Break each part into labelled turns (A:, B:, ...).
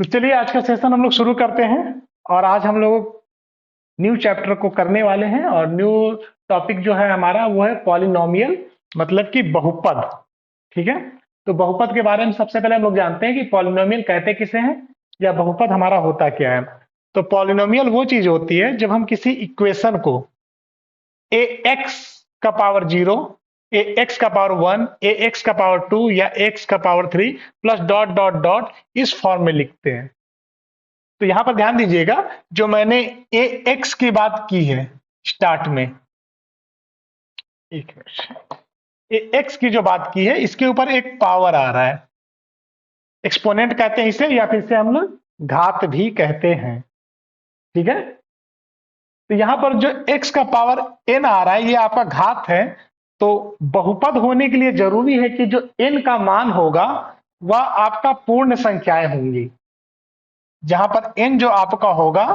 A: तो चलिए आज का सेशन हम लोग शुरू करते हैं। और आज हम लोग न्यू चैप्टर को करने वाले हैं और न्यू टॉपिक जो है हमारा वो है पॉलिनोमियल, मतलब कि बहुपद। ठीक है, तो बहुपद के बारे में सबसे पहले हम लोग जानते हैं कि पॉलिनोमियल कहते किसे हैं या बहुपद हमारा होता क्या है। तो पॉलिनोमियल वो चीज होती है जब हम किसी इक्वेशन को ए एक्स का पावर 0, ए एक्स का पावर 1, ए एक्स का पावर 2 या एक्स का power 3 plus dot dot dot इस फॉर्म में लिखते हैं। तो यहां पर ध्यान दीजिएगा, जो मैंने ए एक्स की बात की है स्टार्ट में, एक मिनट, ए एक्स की जो बात की है इसके ऊपर एक पावर आ रहा है, एक्सपोनेंट कहते हैं इसे, या फिर इसे हम लोग घात भी कहते हैं। ठीक है, तो यहां पर जो x का पावर n आ रहा है ये आपका घात है। तो बहुपद होने के लिए जरूरी है कि जो n का मान होगा वह आपका पूर्ण संख्याएं होंगी। जहां पर n जो आपका होगा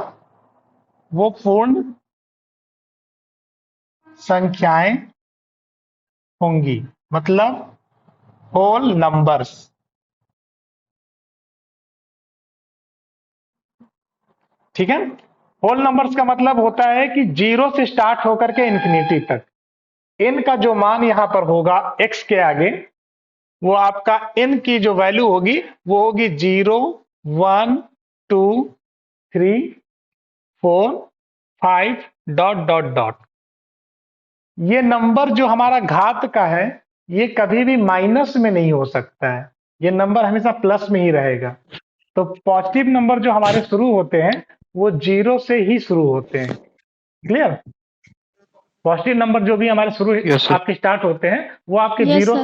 A: वो पूर्ण संख्याएं होंगी, मतलब होल नंबर्स। ठीक है, होल नंबर्स का मतलब होता है कि 0 से स्टार्ट होकर के इंफिनिटी तक n का जो मान यहां पर होगा x के आगे, वो आपका n की जो वैल्यू होगी वो होगी 0, 1, 2, 3, 4, 5 डॉट डॉट डॉट। ये नंबर जो हमारा घात का है ये कभी भी माइनस में नहीं हो सकता है, ये नंबर हमेशा प्लस में ही रहेगा। तो पॉजिटिव नंबर जो हमारे शुरू होते हैं वो 0 से ही शुरू होते हैं। क्लियर? पॉजिटिव नंबर जो भी हमारे शुरू
B: यस सर।
A: आपके स्टार्ट होते हैं वो आपके
C: यस
A: जीरो
C: सर।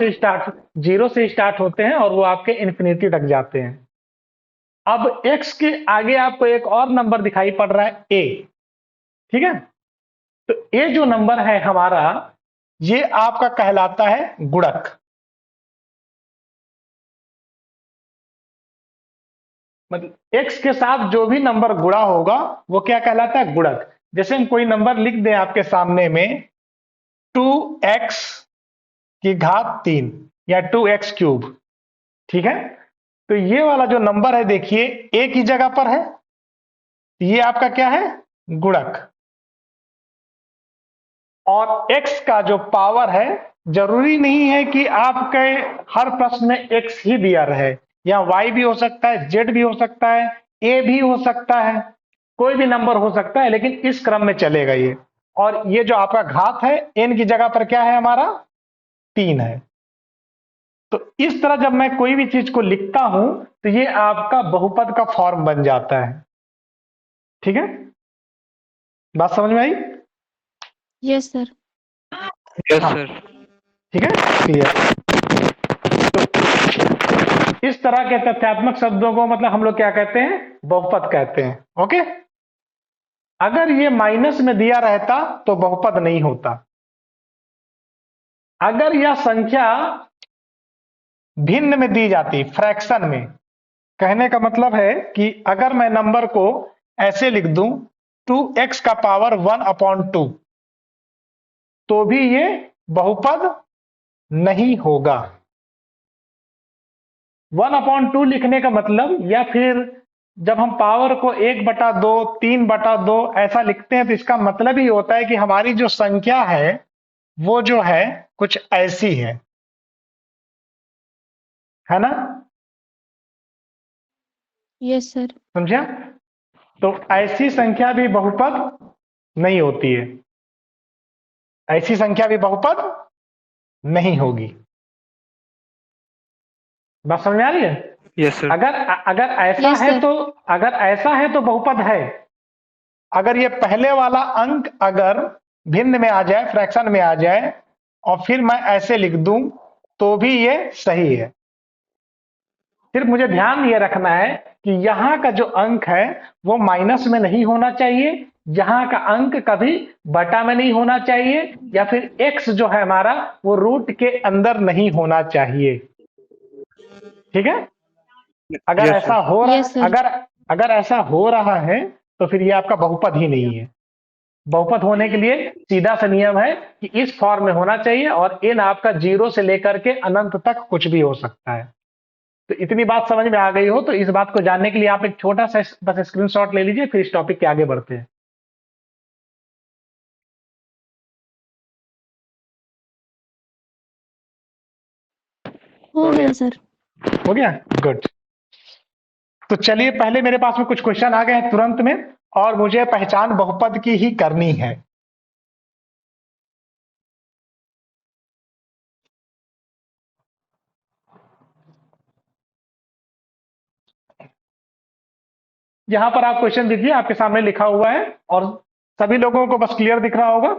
A: से स्टार्ट होते हैं और वो आपके इन्फिनिटी तक जाते हैं। अब x के आगे आपको एक और नंबर दिखाई पड़ रहा है a। ठीक है, तो a जो नंबर है हमारा ये आपका कहलाता है गुणक। मतलब x के साथ जो भी नंबर गुणा होगा वो क्या कहलाता है? गुणक। जैसे हम कोई नंबर लिख दें आपके सामने में 2x की घात 3 या 2x क्यूब। ठीक है, तो ये वाला जो नंबर है देखिए a की जगह पर है, ये आपका क्या है? गुणक। और x का जो पावर है, जरूरी नहीं है कि आपके हर प्रश्न में x ही दिया रहे, या y भी हो सकता है, z भी हो सकता है, a भी हो सकता है, कोई भी नंबर हो सकता है, लेकिन इस क्रम में चलेगा ये। और ये जो आपका घात है n की जगह पर क्या है हमारा? 3 है। तो इस तरह जब मैं कोई भी चीज को लिखता हूं तो ये आपका बहुपद का फॉर्म बन जाता है। ठीक है, बात समझ में आई?
C: Yes sir.
B: यस
A: हाँ,
B: सर।
A: ठीक है, क्लियर। तो इस तरह के तथ्यात्मक शब्दों को मतलब हम लोग क्या कहते हैं? बहुपद कहते हैं। ओके, अगर ये माइनस में दिया रहता तो बहुपद नहीं होता। अगर यह संख्या भिन्न में दी जाती, फ्रैक्शन में, कहने का मतलब है कि अगर मैं नंबर को ऐसे लिख दूं 2x का पावर 1/2, तो भी ये बहुपद नहीं होगा। 1/2 लिखने का मतलब, या फिर जब हम पावर को 1/2, 3/2 ऐसा लिखते हैं तो इसका मतलब ही होता है कि हमारी जो संख्या है वो जो है कुछ ऐसी है ना?
C: Yes sir.
A: समझा? तो ऐसी संख्या भी बहुपद नहीं होती है, ऐसी संख्या भी बहुपद नहीं होगी। बात समझ में आ रही है?
B: Yes sir.
A: अगर अगर ऐसा
C: यस
A: है
C: सर।
A: तो, अगर ऐसा है तो बहुपद है। अगर ये पहले वाला अंक अगर भिन्न में आ जाए, फ्रैक्शन में आ जाए, और फिर मैं ऐसे लिख दूं तो भी ये सही है। सिर्फ मुझे ध्यान ये रखना है कि यहां का जो अंक है वो माइनस में नहीं होना चाहिए, यहां का अंक कभी बटा में नहीं होना चाहिए, या फिर x जो है हमारा वो रूट के अंदर नहीं होना चाहिए। ठीक है, अगर
B: यस
A: ऐसा
B: सर।
A: हो रहा
C: यस सर।
A: अगर अगर ऐसा हो रहा है तो फिर ये आपका बहुपद ही नहीं है। बहुपद होने के लिए सीधा सा नियम है कि इस फॉर्म में होना चाहिए, और इन आपका 0 से लेकर के अनंत तक कुछ भी हो सकता है। तो इतनी बात समझ में आ गई हो तो इस बात को जानने के लिए आप एक छोटा सा बस स्क्रीनशॉट ले लीजिए, फिर इस टॉपिक के आगे बढ़ते हैं।
C: हो गया सर।
A: हो गया, गुड। तो चलिए पहले मेरे पास में कुछ क्वेश्चन आ गए हैं तुरंत में, और मुझे पहचान बहुपद की ही करनी है। यहां पर आप क्वेश्चन देखिए, आपके सामने लिखा हुआ है और सभी लोगों को बस क्लियर दिख रहा होगा।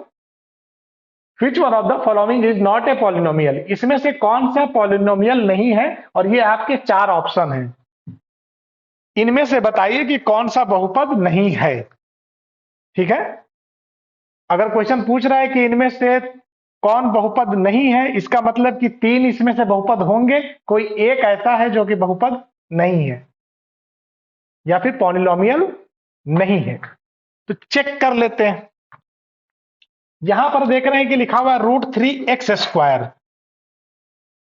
A: Which one of the following is not a polynomial? इसमें से कौन सा पॉलिनोमियल नहीं है, और ये आपके 4 ऑप्शन हैं। इनमें से बताइए कि कौन सा बहुपद नहीं है। ठीक है, अगर क्वेश्चन पूछ रहा है कि इनमें से कौन बहुपद नहीं है, इसका मतलब कि 3 इसमें से बहुपद होंगे, कोई एक ऐसा है जो कि बहुपद नहीं है या फिर पॉलिनोमियल नहीं है। तो चेक कर लेते हैं। यहां पर देख रहे हैं कि लिखा हुआ है √3x²।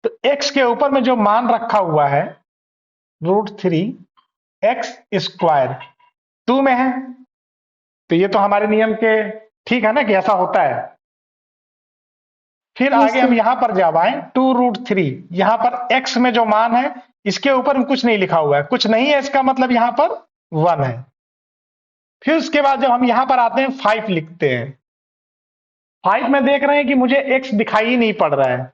A: तो x के ऊपर में जो मान रखा हुआ है √3x², 2 में है, तो ये तो हमारे नियम के ठीक है ना कि ऐसा होता है। फिर
C: Yes,
A: आगे हम
C: sir.
A: यहां पर जब आए 2√3, यहां पर x में जो मान है इसके ऊपर में कुछ नहीं लिखा हुआ है, कुछ नहीं है, इसका मतलब यहां पर 1 है। फिर उसके बाद जब हम यहां पर आते हैं 5 लिखते हैं, 5 में देख रहे हैं कि मुझे x दिखाई ही नहीं पड़ रहा है।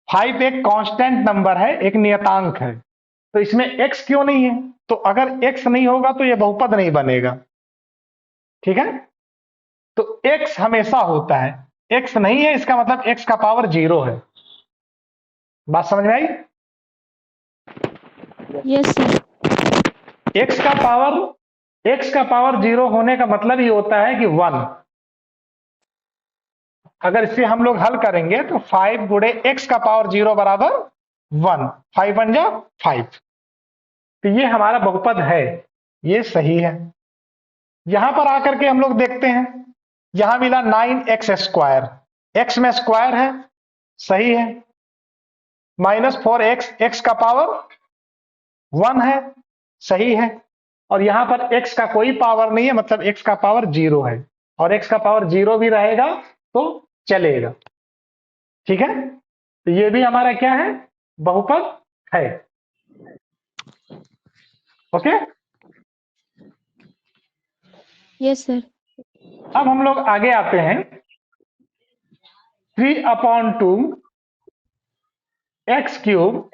A: 5 एक कांस्टेंट नंबर है, एक नियतांक है, तो इसमें x क्यों नहीं है? तो अगर x नहीं होगा तो यह बहुपद नहीं बनेगा। ठीक है, तो x हमेशा होता है, x नहीं है इसका मतलब x का पावर 0 है। बात समझ में आई?
C: Yes sir.
A: x का पावर 0 होने का मतलब ही होता है कि 1। अगर इसे हम लोग हल करेंगे तो 5 गुणे x का पावर 0 बराबर 1, 5 बन जा 5। तो ये हमारा बहुपद है, ये सही है। यहां पर आकर के हम लोग देखते हैं, यहां मिला 9x², x में स्क्वायर है, सही है। -4x, x का पावर 1 है, सही है। और यहां पर x का कोई पावर नहीं है, मतलब x का पावर 0 है, और x का पावर 0 भी रहेगा तो चलेगा। ठीक है, तो ये भी हमारा क्या है? बहुपद है। Okay,
C: yes sir.
A: अब हम लोग आगे आते हैं। 3/2 x³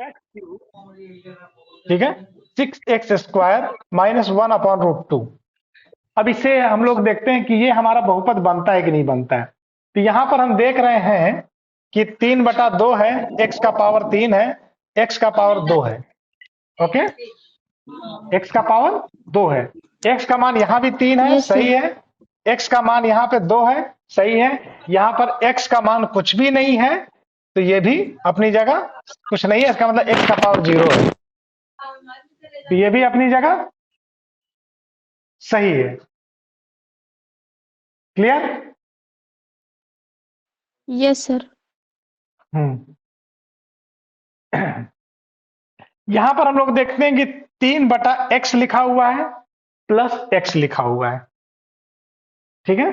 A: ठीक है, 6x² -1/√2। अब इसे हम लोग देखते हैं कि ये हमारा बहुपद बनता है कि नहीं बनता है। तो यहां पर हम देख रहे हैं कि 3/2 है, x का पावर 3 है, x का पावर 2 है। ओके, x का पावर 2 है, x का मान यहां भी 3 है,
C: Yes, sir.
A: सही है। x का मान यहां पे 2 है, सही है। यहां पर x का मान कुछ भी नहीं है, तो ये भी अपनी जगह कुछ नहीं है, इसका मतलब x का पावर 0 है, तो ये भी अपनी जगह सही है। क्लियर?
C: Yes sir.
A: यहां पर हम लोग देखते हैं कि 3/x लिखा हुआ है प्लस x लिखा हुआ है। ठीक है,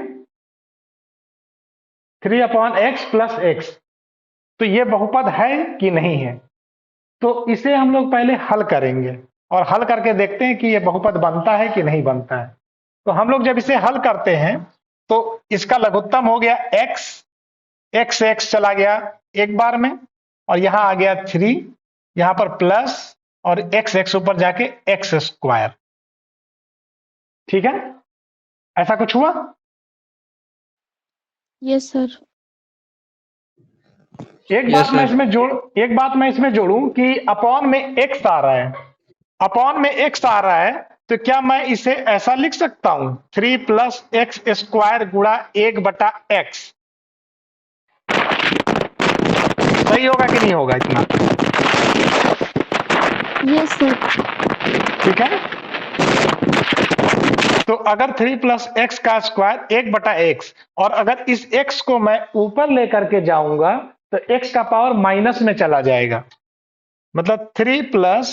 A: 3/x प्लस x, तो ये बहुपद है कि नहीं है? तो इसे हम लोग पहले हल करेंगे और हल करके देखते हैं कि ये बहुपद बनता है कि नहीं बनता है। तो हम लोग जब इसे हल करते हैं तो इसका लघुत्तम हो गया x, x से x चला गया एक बार में, और यहां आ गया 3, यहां पर प्लस, और x ऊपर जाके x²। ठीक है, ऐसा कुछ हुआ?
C: Yes sir.
A: एक बात मैं इसमें जोड़ूं कि अपॉन में x आ रहा है, अपॉन में x आ रहा है, तो क्या मैं इसे ऐसा लिख सकता हूं 3 + x² गुणा 1/x? सही होगा कि नहीं होगा इतना?
C: Yes sir.
A: ठीक है, तो अगर 3 + x का स्क्वायर 1/x, और अगर इस x को मैं ऊपर लेकर के जाऊंगा तो x का पावर माइनस में चला जाएगा, मतलब 3 प्लस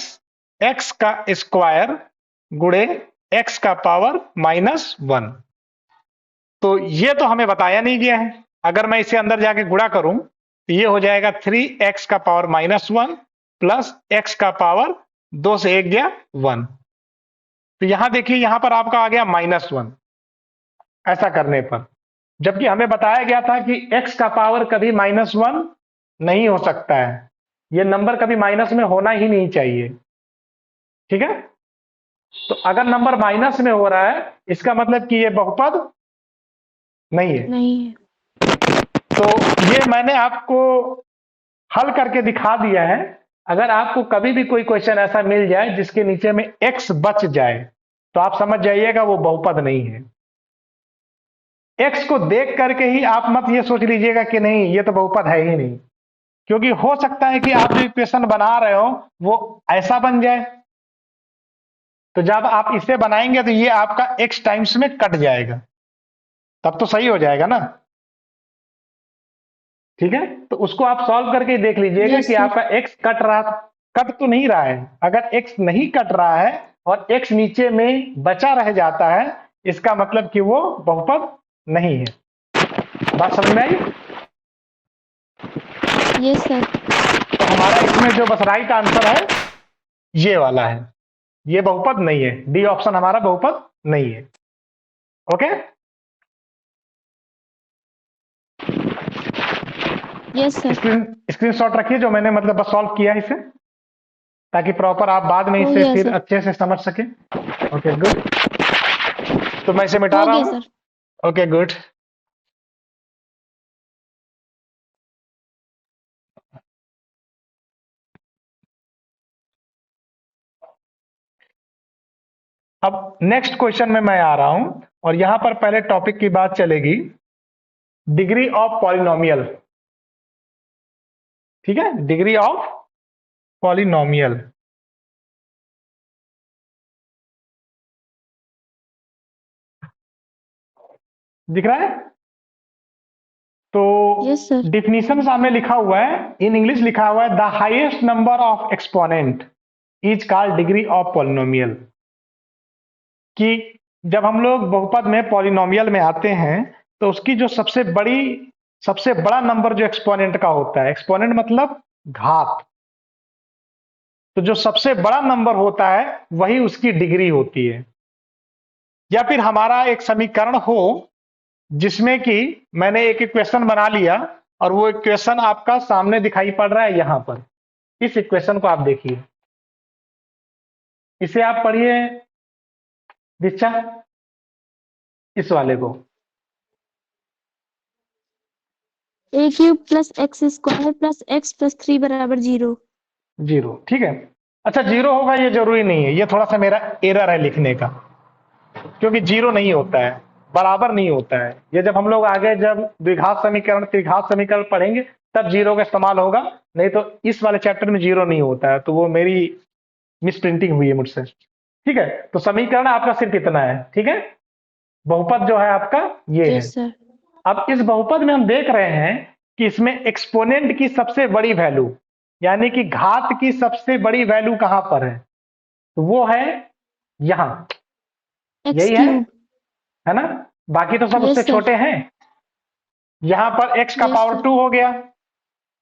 A: एक्स का स्क्वायर गुणे एक्स का पावर -1। तो ये तो हमें बताया नहीं गया है। अगर मैं इसे अंदर जाके गुणा करूं तो ये हो जाएगा 3x का पावर -1 प्लस x का पावर 2 से 1 गया 1। तो यहां देखिए, यहां पर आपका आ गया -1 ऐसा करने पर, जबकि हमें बताया गया था कि x का पावर कभी -1 नहीं हो सकता है। ये नंबर कभी माइनस में होना ही नहीं चाहिए। ठीक है, तो अगर नंबर माइनस में हो रहा है इसका मतलब कि ये बहुपद नहीं है।
C: नहीं है।
A: तो ये मैंने आपको हल करके दिखा दिया है। अगर आपको कभी भी कोई क्वेश्चन ऐसा मिल जाए जिसके नीचे में x बच जाए तो आप समझ जाइएगा वो बहुपद नहीं है। x को देख करके ही आप मत ये सोच लीजिएगा कि नहीं ये तो बहुपद है ही नहीं, क्योंकि हो सकता है कि आप जो इक्वेशन बना रहे हो वो ऐसा बन जाए। तो जब आप इसे बनाएंगे तो ये आपका x टाइम्स में कट जाएगा, तब तो सही हो जाएगा ना। ठीक है, तो उसको आप सॉल्व करके देख लीजिएगा
C: यस
A: कि
C: सर।
A: आपका x कट तो नहीं रहा है। अगर x नहीं कट रहा है और x नीचे में बचा रह जाता है इसका मतलब कि वो बहुपद नहीं है। बात समझ में आई?
C: Yes sir.
A: तो हमारा इसमें जो बस राइट आंसर है ये वाला है, ये बहुपद नहीं है। डी ऑप्शन हमारा बहुपद नहीं है। Okay,
C: yes sir.
A: स्क्रीनशॉट रखिए जो मैंने मतलब बस सॉल्व किया इसे, ताकि प्रॉपर आप बाद में
C: हो
A: इसे
C: गया
A: फिर
C: सर।
A: अच्छे से समझ सके। ओके गुड, तो मैं इसे मिटा
C: हो
A: रहा
C: गया
A: हूं।
C: सर।
A: Okay good. अब नेक्स्ट क्वेश्चन में मैं आ रहा हूं और यहां पर पहले टॉपिक की बात चलेगी डिग्री ऑफ पॉलिनोमियल। ठीक है, डिग्री ऑफ पॉलिनोमियल। दिख रहा है? तो
C: यस सर।
A: डिफिनीशन सामने लिखा हुआ है, इन इंग्लिश लिखा हुआ है the highest number of exponent is called degree of polynomial. कि जब हम लोग बहुपद में पॉलिनोमियल में आते हैं तो उसकी जो सबसे बड़ा नंबर जो एक्सपोनेंट का होता है, एक्सपोनेंट मतलब घात, तो जो सबसे बड़ा नंबर होता है वही उसकी डिग्री होती है। या फिर हमारा एक समीकरण हो जिसमें कि मैंने एक इक्वेशन बना लिया और वो इक्वेशन आपका सामने दिखाई पड़ रहा है यहां पर। इस इक्वेशन को आप देखिए, इसे आप पढ़िए दीक्षा, इस वाले को।
C: A cube plus X square plus X plus 3 बराबर 0।
A: 0, ठीक है। अच्छा, 0 होगा ये जरूरी नहीं है, ये थोड़ा सा मेरा एरर है लिखने का, क्योंकि 0 नहीं होता है, बराबर नहीं होता है। ये जब हम लोग आगे जब द्विघात समीकरण त्रिघात समीकरण पढ़ेंगे तब 0 का इस्तेमाल होगा, नहीं तो इस वाले चैप्टर में 0 नहीं होता है। तो वो मेरी मिस प्रिंटिंग हुई है मुझसे। ठीक है, तो समीकरण आपका सिर्फ इतना है। ठीक है, बहुपद जो है आपका ये है।
C: Yes sir.
A: अब इस बहुपद में हम देख रहे हैं कि इसमें एक्सपोनेंट की सबसे बड़ी वैल्यू, यानी कि घात की सबसे बड़ी वैल्यू कहां पर है, तो वो है यहां,
C: एक्स
A: यही
C: क्यूब।
A: है ना। बाकी तो सब उससे
C: यस सर।
A: छोटे हैं। यहां पर x का
C: यस
A: पावर
C: सर।
A: 2 हो गया,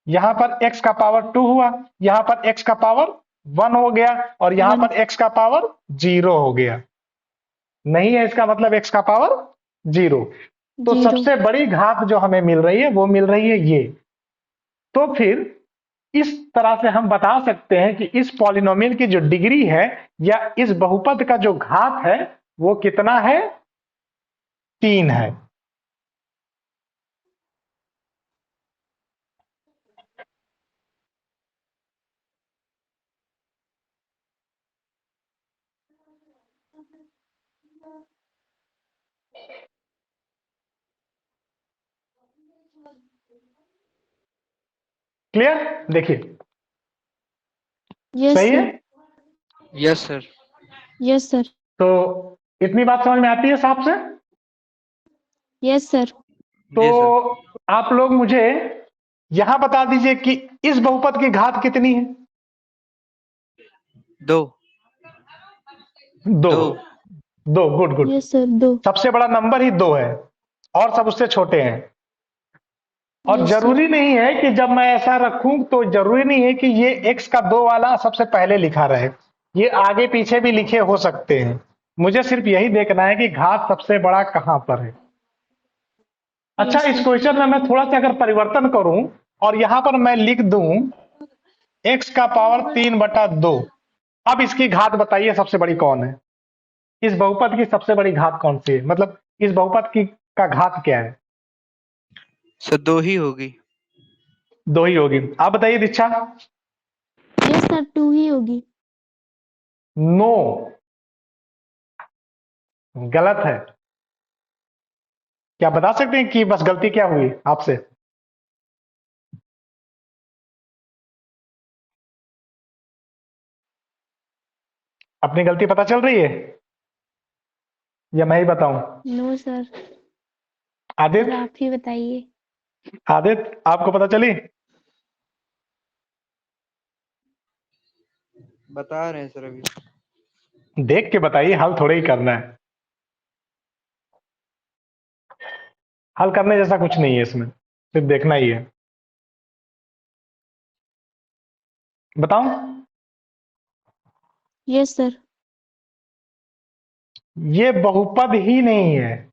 A: यहां पर x का पावर 2 हुआ, यहां पर x का पावर 1 हो गया और यहां
C: 1।
A: पर x का पावर 0 हो गया। नहीं है इसका मतलब x का पावर 0। तो
C: 0।
A: सबसे बड़ी घात जो हमें मिल रही है वो मिल रही है ये। तो फिर इस तरह से हम बता सकते हैं कि इस पॉलिनोमियल की जो डिग्री है या इस बहुपद का जो घात है वो कितना है, 3 है। क्लियर? देखिए,
C: यस
A: सही है।
C: Sir.
B: Yes sir.
C: Yes sir.
A: तो इतनी बात समझ में आती है साहब से?
C: Yes sir.
A: तो
B: जी सर।
A: आप लोग मुझे यहां बता दीजिए कि इस बहुपद की घात कितनी है।
B: दो
A: दो।
B: दो
A: दो, गुड गुड।
C: Yes sir, 2।
A: सबसे बड़ा नंबर ही दो है और सब उससे छोटे हैं। और
C: यस सर।
A: जरूरी नहीं है कि जब मैं ऐसा रखूं तो जरूरी नहीं है कि ये x का 2 वाला सबसे पहले लिखा रहे, ये आगे पीछे भी लिखे हो सकते हैं। मुझे सिर्फ यही देखना है कि घात सबसे बड़ा कहां पर है। अच्छा,
C: यस
A: इस
C: सर।
A: क्वेश्चन में मैं थोड़ा सा अगर परिवर्तन करूं और यहां पर मैं लिख दूं x का पावर 3/2, अब इसकी घात बताइए सबसे बड़ी कौन है? इस बहुपद की सबसे बड़ी घात कौन सी है, मतलब इस बहुपद की का घात क्या है?
B: सर, दो ही होगी।
A: दो ही होगी। आप बताइए दीक्षा।
C: यस सर, 2 ही होगी।
A: नो, गलत है। क्या बता सकते हैं कि बस गलती क्या हुई आपसे? अपनी गलती पता चल रही है या मैं ही बताऊं?
C: No sir. सर
A: आदित्य,
C: आप ही बताइए।
A: आदित्य आपको पता चली?
B: बता रहे हैं सर अभी।
A: देख के बताइए, हल थोड़े ही करना है। हल करने जैसा कुछ नहीं है इसमें, सिर्फ देखना ही है। बताऊं?
C: Yes sir.
A: ये बहुपद ही नहीं है।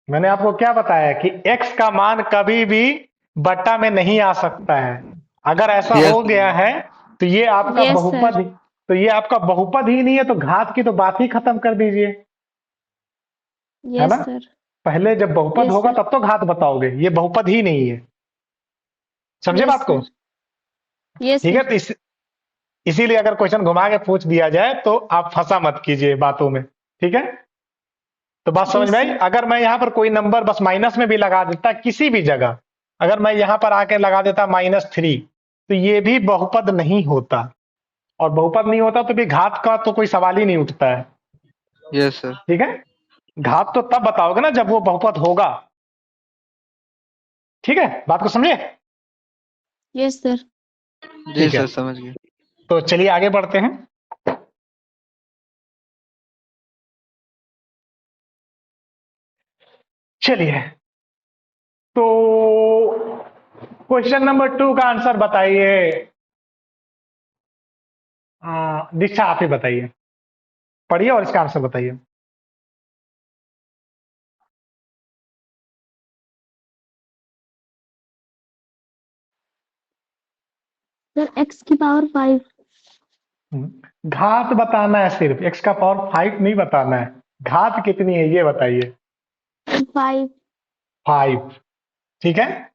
A: मैंने आपको क्या बताया कि x का मान कभी भी बट्टा में नहीं आ सकता है। अगर ऐसा
B: यस
A: हो गया है तो ये आपका
C: यस
A: बहुपद,
C: सर।
A: तो ये आपका बहुपद ही नहीं है, तो घात की तो बात ही खत्म कर दीजिए, है ना?
C: Yes sir.
A: पहले जब बहुपद
C: यस
A: होगा
C: सर।
A: तब तो घात बताओगे, ये बहुपद ही नहीं है। समझे
C: यस
A: बात को?
C: सर। यस
A: ठीक है,
C: सर।
A: तो इसीलिए अगर क्वेश्चन घुमा के पूछ दिया जाए तो आप फंसा मत कीजिए बातों में, ठीक है? तो बात समझ
C: यस
A: में आई?
C: सर।
A: अगर मैं यहाँ पर कोई नंबर बस माइनस में भी लगा देता किसी भी जगह, अगर मैं यहाँ पर आके लगा देता -3, तो ये भी बहुपद नहीं होता। और बहुपद नहीं होता तो भी घात का तो कोई सवाल ही नहीं उठता है।
B: Yes sir.
A: ठीक है, घात तो तब बताओगे ना जब वो बहुपद होगा। ठीक है, बात को समझे?
C: Yes sir.
B: जी
A: ठीक है,
B: सर, समझ गए।
A: तो चलिए आगे बढ़ते हैं। चलिए, तो क्वेश्चन नंबर 2 का आंसर बताइए। दीक्षा आप ही बताइए, पढ़िए और इसका आंसर बताइए।
C: सर x की पावर 5।
A: घात बताना है, सिर्फ x का पावर 5 नहीं बताना है। घात कितनी है ये बताइए।
C: 5।
A: 5, ठीक है।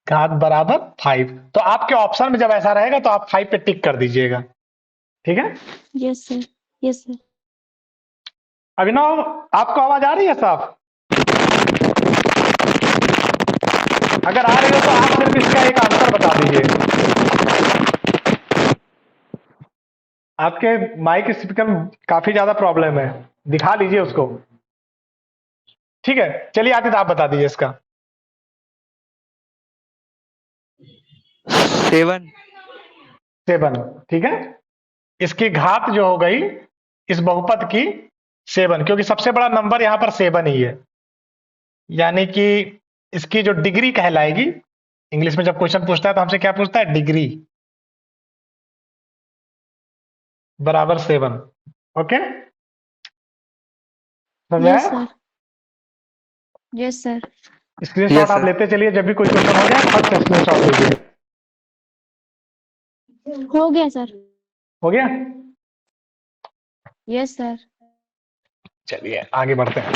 A: घात बराबर 5, तो आपके ऑप्शन में जब ऐसा रहेगा तो आप 5 पे टिक कर दीजिएगा, ठीक है।
C: Yes sir. Yes sir.
A: Abhinav, आपको आवाज आ रही है साहब? अगर आ रही हो तो आप सिर्फ इसका एक आंसर बता दीजिए। आपके माइक स्पीकर में काफी ज्यादा प्रॉब्लम है, दिखा लीजिए उसको। ठीक है, चलिए आदित्य आप बता दीजिए इसका।
B: 7।
A: 7, ठीक है। इसकी घात जो हो गई इस बहुपद की 7, क्योंकि सबसे बड़ा नंबर यहां पर 7 ही है, यानी कि इसकी जो डिग्री कहलाएगी, इंग्लिश में जब क्वेश्चन पूछता है तो हमसे क्या पूछता है? डिग्री बराबर 7। ओके, समझ
C: यस
A: आया?
C: Sir. Yes sir.
A: Screenshot
B: yes
A: आप
B: सर।
A: लेते चलिए, जब भी कोई क्वेश्चन हो जाए फट से स्क्रीनशॉट लीजिए।
C: हो गया सर।
A: हो गया?
C: Yes sir.
A: चलिए आगे बढ़ते हैं।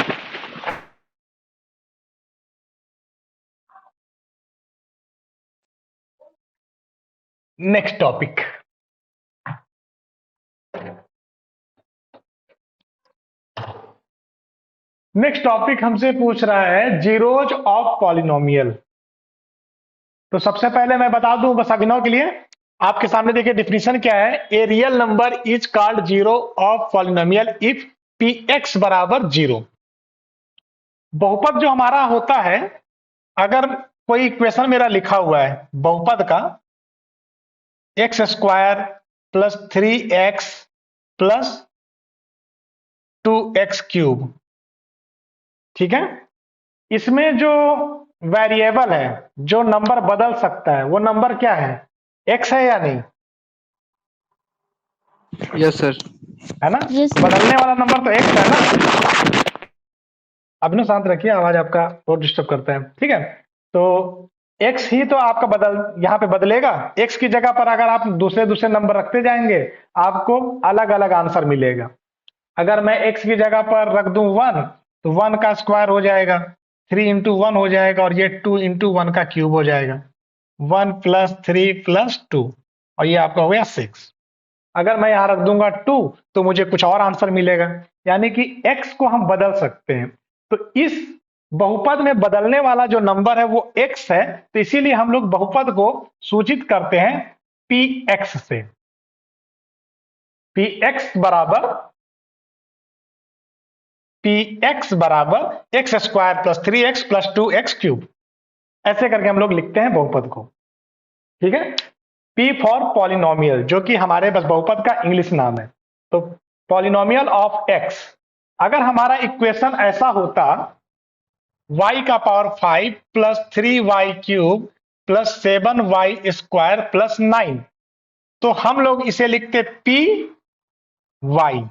A: Next topic. नेक्स्ट टॉपिक हमसे पूछ रहा है जीरोज ऑफ पॉलिनोमियल। तो सबसे पहले मैं बता दूं बस अभिनव के लिए, आपके सामने देखिए डिफिनीशन क्या है। A real number is called zero of polynomial if P x बराबर 0। बहुपद जो हमारा होता है, अगर कोई इक्वेशन मेरा लिखा हुआ है बहुपद का, x square plus 3x plus 2x cube. ठीक है, इसमें जो वेरिएबल है, जो नंबर बदल सकता है, वो नंबर क्या है? x है या नहीं?
B: Yes sir.
A: है ना?
C: Yes,
A: तो
C: sir.
A: बदलने वाला नंबर तो x है ना। अभिनव शांत रखिए, आवाज आपका बहुत डिस्टर्ब करता है। ठीक है, तो x ही तो आपका यहाँ पे बदलेगा। x की जगह पर अगर आप दूसरे दूसरे नंबर रखते जाएंगे, आपको अलग अलग आंसर मिलेगा। अगर मैं x की जगह पर रख दूं 1, तो 1 का स्क्वायर हो जाएगा, 3 इंटू 1 हो जाएगा, और ये 2 इंटू 1 का क्यूब हो जाएगा। 1 प्लस 3 प्लस 2, और ये आपका हो गया 6। अगर मैं यहाँ रख दूंगा 2, तो मुझे कुछ और आंसर मिलेगा। यानी कि x को हम बदल सकते हैं। तो इस बहुपद में बदलने वाला जो नंबर है वो x है, तो इसीलिए हम लोग बहुपद को सूचित करते हैं px से। px बराबर x square plus 3x plus 2x cube. ऐसे करके हम लोग लिखते हैं बहुपद को। ठीक है, P फॉर पॉलिनोमियल, जो कि हमारे बस बहुपद का इंग्लिश नाम है। तो पॉलिनोमियल ऑफ x, अगर हमारा इक्वेशन ऐसा होता y का power 5 plus 3y cube plus 7y square plus 9, तो हम लोग इसे लिखते पी वाई।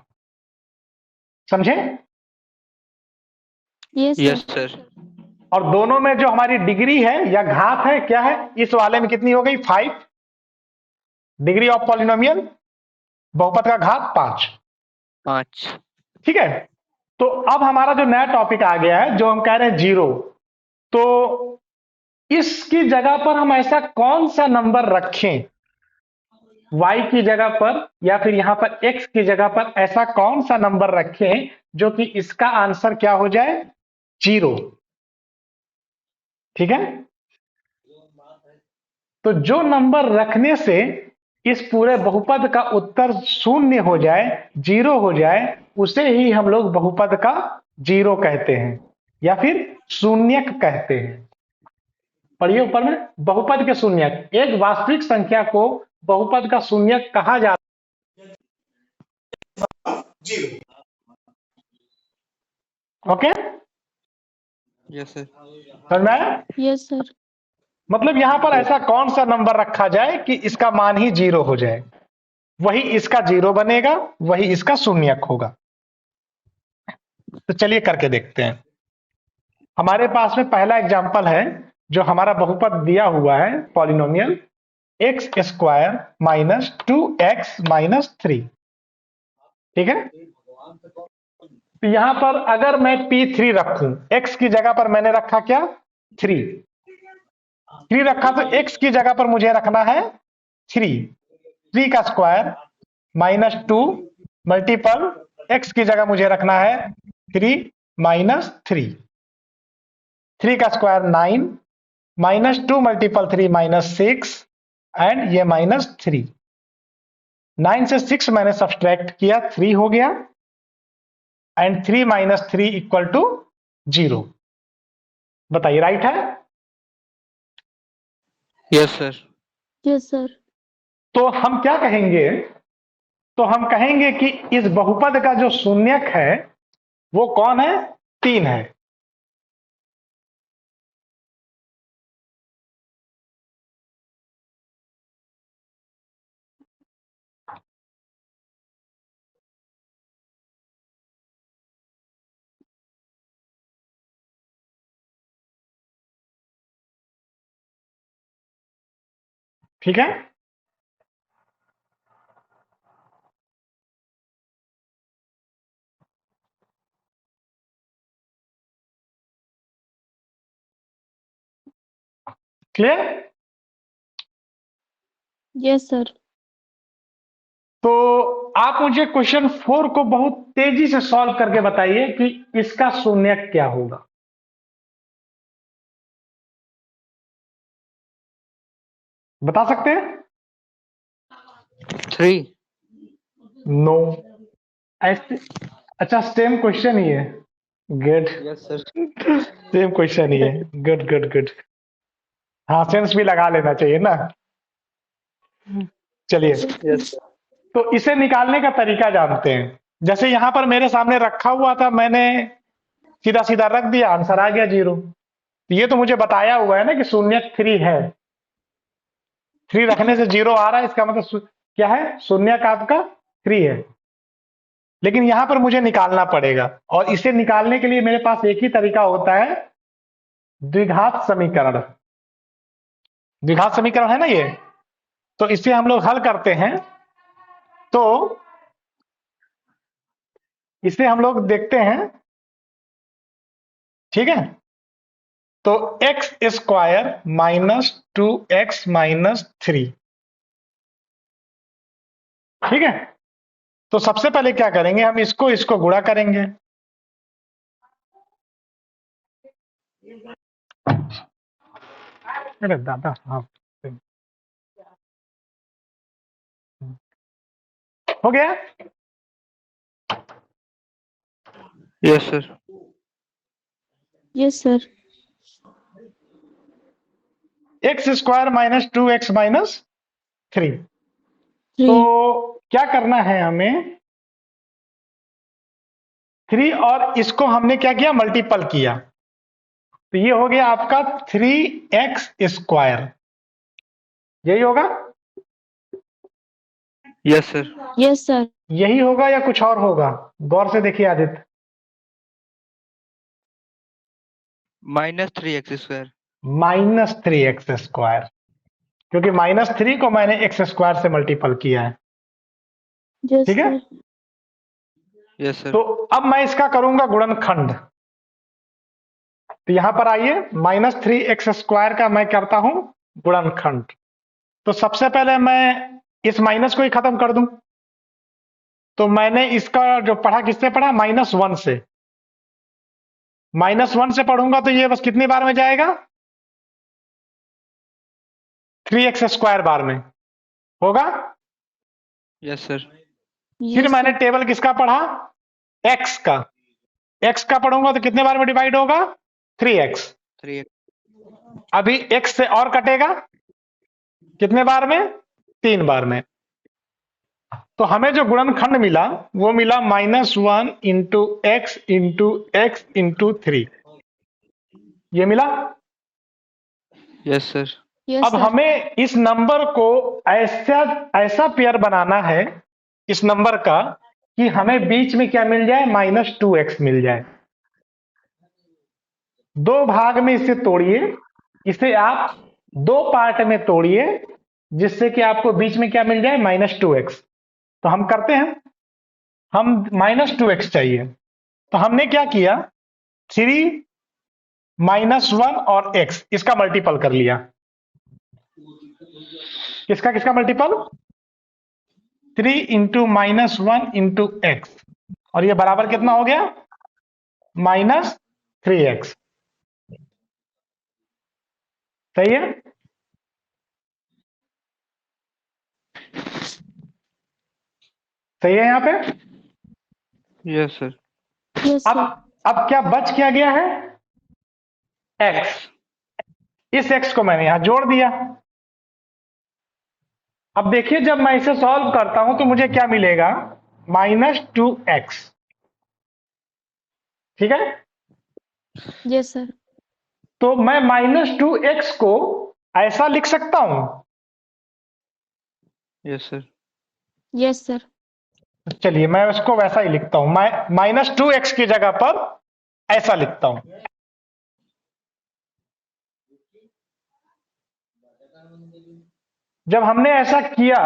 A: समझे?
C: Yes, sir.
B: Yes sir.
A: और दोनों में जो हमारी डिग्री है या घात है, क्या है? इस वाले में कितनी हो गई? 5। डिग्री ऑफ पॉलिनोमियल, बहुपद का घात 5।
B: 5।
A: ठीक है, तो अब हमारा जो नया टॉपिक आ गया है, जो हम कह रहे हैं 0, तो इसकी जगह पर हम ऐसा कौन सा नंबर रखें y की जगह पर, या फिर यहां पर x की जगह पर ऐसा कौन सा नंबर रखें जो कि इसका आंसर क्या हो जाए? 0। ठीक है, तो जो नंबर रखने से इस पूरे बहुपद का उत्तर शून्य हो जाए, 0 हो जाए, उसे ही हम लोग बहुपद का 0 कहते हैं, या फिर शून्यक कहते हैं। पढ़िए ऊपर में, बहुपद के शून्यक। एक वास्तविक संख्या को बहुपद का शून्यक कहा जाता है। Okay,
B: yes sir.
A: समझ में आया?
C: Yes, sir.
A: मतलब यहां पर ऐसा कौन सा नंबर रखा जाए कि इसका मान ही 0 हो जाए, वही इसका 0 बनेगा, वही इसका शून्यक होगा। तो चलिए करके देखते हैं। हमारे पास में पहला एग्जांपल है, जो हमारा बहुपद दिया हुआ है polynomial x square minus 2x minus 3। ठीक है, तो यहां पर अगर मैं P3 रखूं, x की जगह पर मैंने रखा क्या? 3 रखा, तो x की जगह पर मुझे रखना है 3 का स्क्वायर माइनस 2 मल्टीपल x की जगह मुझे रखना है 3 माइनस 3 का square 9 minus 2 multiple 3 minus 6 and ये माइनस 3। 9 से 6 मैंने सब्सट्रैक्ट किया, 3 हो गया, एंड 3 माइनस 3 इक्वल टू 0। बताइए, राइट है?
B: Yes sir.
C: Yes, sir.
A: तो हम क्या कहेंगे? तो हम कहेंगे कि इस बहुपद का जो शून्यक है वो कौन है? 3 है। ठीक है, क्लियर?
C: Yes, sir.
A: तो आप मुझे क्वेश्चन 4 को बहुत तेजी से सॉल्व करके बताइए कि इसका शून्यक क्या होगा। बता सकते हैं?
B: 3।
A: नो, ऐसे? अच्छा, सेम क्वेश्चन ही है। Good,
B: yes sir.
A: Same question ही है। Good good good. हाँ, सेंस भी लगा लेना चाहिए ना। चलिए,
B: यस
A: तो इसे निकालने का तरीका जानते हैं। जैसे यहां पर मेरे सामने रखा हुआ था, मैंने सीधा सीधा रख दिया, आंसर आ गया 0। ये तो मुझे बताया हुआ है ना कि शून्य 3 है, 3 रखने से 0 आ रहा है, इसका मतलब क्या है, शून्य का आपका 3 है। लेकिन यहां पर मुझे निकालना पड़ेगा, और इसे निकालने के लिए मेरे पास एक ही तरीका होता है, द्विघात समीकरण। द्विघात समीकरण है ना ये, तो इसे हम लोग हल करते हैं। तो इसे हम लोग देखते हैं, ठीक है। तो एक्स स्क्वायर -2x-3, ठीक है। तो सबसे पहले क्या करेंगे, हम इसको गुणा करेंगे। अरे दादा, हाँ, हो गया।
B: Yes sir.
C: Yes sir.
A: X square -2x-3।
C: 3।
A: तो क्या करना है हमें, 3 और इसको हमने क्या किया, मल्टीपल किया। तो ये हो गया आपका 3x², यही होगा।
B: Yes sir.
C: Yes sir.
A: यही होगा या कुछ और होगा, गौर से देखिए आदित्य।
B: -3x²।
A: -3x², क्योंकि -3 को मैंने x² से मल्टीपल किया है,
C: यस
A: ठीक है।
C: सर।
B: Yes sir.
A: तो अब मैं इसका करूंगा गुणनखंड। तो यहां पर आइए, -3x² का मैं करता हूं गुणनखंड। तो सबसे पहले मैं इस माइनस को ही खत्म कर दूं। तो मैंने इसका जो पढ़ा, किससे पढ़ा, -1 से। -1 से पढ़ूंगा तो ये बस कितनी बार में जाएगा, 3x² बार में होगा।
B: Yes sir.
A: फिर
C: यस
A: मैंने
C: सर।
A: टेबल किसका पढ़ा, x का। x का पढ़ूंगा तो कितने बार में डिवाइड होगा, 3x।
B: 3x।
A: अभी x से और कटेगा, कितने बार में, 3 बार में। तो हमें जो गुणनखंड मिला वो मिला -1 into x into x into 3, ये मिला।
B: Yes sir.
C: यस
A: अब
C: सर।
A: हमें इस नंबर को ऐसा ऐसा पेयर बनाना है इस नंबर का, कि हमें बीच में क्या मिल जाए, -2x मिल जाए। 2 भाग में इसे तोड़िए, इसे आप 2 पार्ट में तोड़िए, जिससे कि आपको बीच में क्या मिल जाए, -2x। तो हम करते हैं, हम -2x चाहिए। तो हमने क्या किया, 3 -1 और x, इसका मल्टीपल कर लिया। किसका किसका मल्टीपल, 3 इंटू -1 इंटू एक्स, और ये बराबर कितना हो गया, -3x। सही है। सही है यहाँ पे।
B: Yes sir.
C: यस
A: अब
C: सर।
A: अब क्या बच क्या गया है, x। इस x को मैंने यहां जोड़ दिया। अब देखिए, जब मैं इसे सॉल्व करता हूं तो मुझे क्या मिलेगा, -2x, ठीक है।
C: Yes sir.
A: तो मैं -2x को ऐसा लिख सकता हूं।
B: Yes sir.
C: Yes sir.
A: चलिए मैं उसको वैसा ही लिखता हूं, मैं -2x की जगह पर ऐसा लिखता हूं। जब हमने ऐसा किया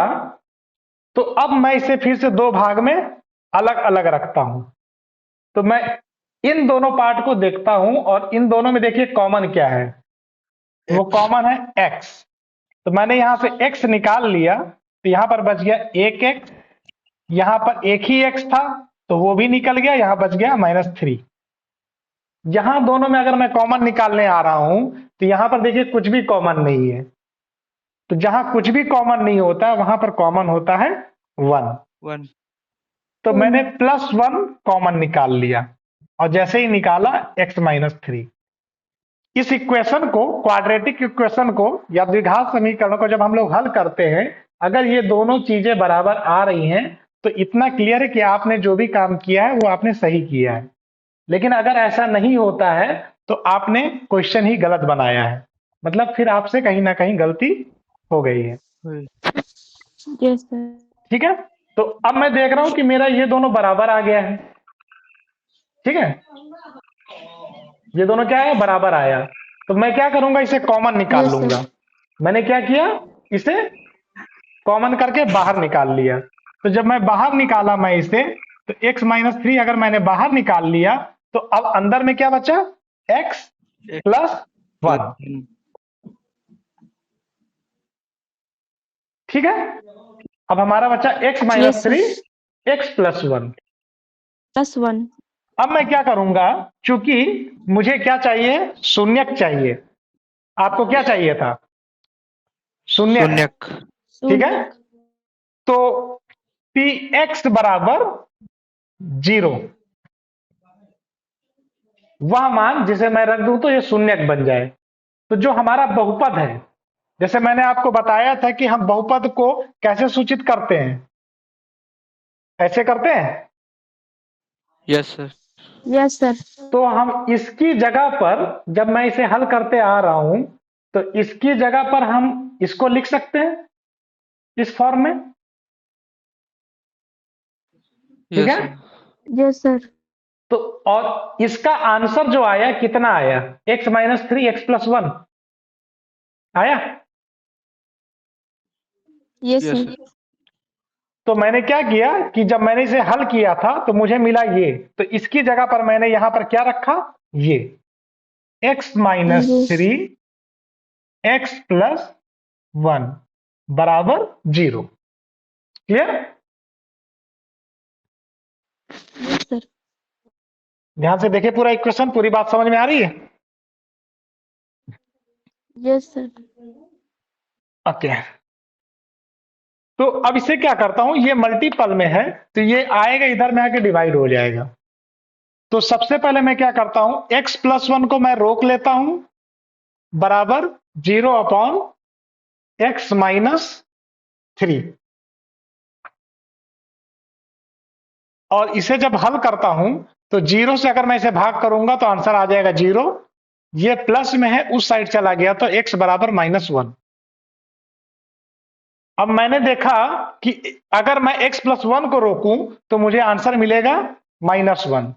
A: तो अब मैं इसे फिर से 2 भाग में अलग अलग रखता हूं। तो मैं इन दोनों पार्ट को देखता हूं, और इन दोनों में देखिए कॉमन क्या है, वो कॉमन है x। तो मैंने यहां से x निकाल लिया, तो यहां पर बच गया 1x। यहां पर एक ही x था तो वो भी निकल गया, यहां बच गया -3। यहां दोनों में अगर मैं कॉमन निकालने आ रहा हूं तो यहां पर देखिए कुछ भी कॉमन नहीं है। तो जहां कुछ भी कॉमन नहीं होता वहां पर कॉमन होता है 1।
B: 1।
A: तो मैंने +1 कॉमन निकाल लिया, और जैसे ही निकाला x-3। इस इक्वेशन को, क्वाड्रेटिक इक्वेशन को या द्विघात समीकरण को जब हम लोग हल करते हैं अगर ये दोनों चीजें बराबर आ रही हैं तो इतना क्लियर है कि आपने जो भी काम किया है वो आपने सही किया है। लेकिन अगर ऐसा नहीं होता है तो आपने क्वेश्चन ही गलत बनाया है, मतलब फिर आपसे कहीं ना कहीं गलती हो गई है।
C: Yes sir.
A: ठीक है, तो अब मैं देख रहा हूं कि मेरा ये दोनों बराबर आ गया है। ठीक है, ये दोनों क्या है, बराबर आया। तो मैं क्या करूंगा, इसे कॉमन निकाल
C: Yes, sir.
A: लूंगा। मैंने क्या किया, इसे कॉमन करके बाहर निकाल लिया। तो जब मैं बाहर निकाला मैं इसे, तो x-3 अगर मैंने बाहर निकाल लिया तो अब अंदर में क्या बचा, x प्लस 1। ठीक है, अब हमारा बचा
C: Yes, sir.
A: x-3 x plus 1।
C: +1.
A: अब मैं क्या करूंगा, चूंकि मुझे क्या चाहिए, शून्यक चाहिए। आपको क्या चाहिए था, शून्यक।
B: शून्यक।
A: ठीक है,
C: शून्यक।
A: तो px बराबर 0, वह मान जिसे मैं रख दूं तो ये शून्यक बन जाए। तो जो हमारा बहुपद है, जैसे मैंने आपको बताया था कि हम बहुपद को कैसे सूचित करते हैं, ऐसे करते हैं।
B: Yes sir.
C: Yes sir.
A: तो हम इसकी जगह पर, जब मैं इसे हल करते आ रहा हूं, तो इसकी जगह पर हम इसको लिख सकते हैं इस फॉर्म में। ठीक
B: यस
A: है,
B: सर।
C: Yes sir.
A: तो और इसका आंसर जो आया कितना आया, x-3 x प्लस 1 आया।
C: Yes
B: yes
C: sir.
B: सर।
A: तो मैंने क्या किया कि जब मैंने इसे हल किया था तो मुझे मिला ये, तो इसकी जगह पर मैंने यहां पर क्या रखा, ये x-3 x प्लस 1 बराबर 0। क्लियर।
C: Yes sir.
A: ध्यान से देखिए पूरा इक्वेशन, पूरी बात समझ में आ रही है।
C: Yes sir.
A: ओके, तो अब इसे क्या करता हूं, ये मल्टीपल में है तो ये आएगा इधर में आके डिवाइड हो जाएगा। तो सबसे पहले मैं क्या करता हूं, x प्लस 1 को मैं रोक लेता हूं बराबर 0/x-3, और इसे जब हल करता हूं तो 0 से अगर मैं इसे भाग करूंगा तो आंसर आ जाएगा 0। ये प्लस में है, उस साइड चला गया तो x बराबर -1। अब मैंने देखा कि अगर मैं x प्लस 1 को रोकूं तो मुझे आंसर मिलेगा -1।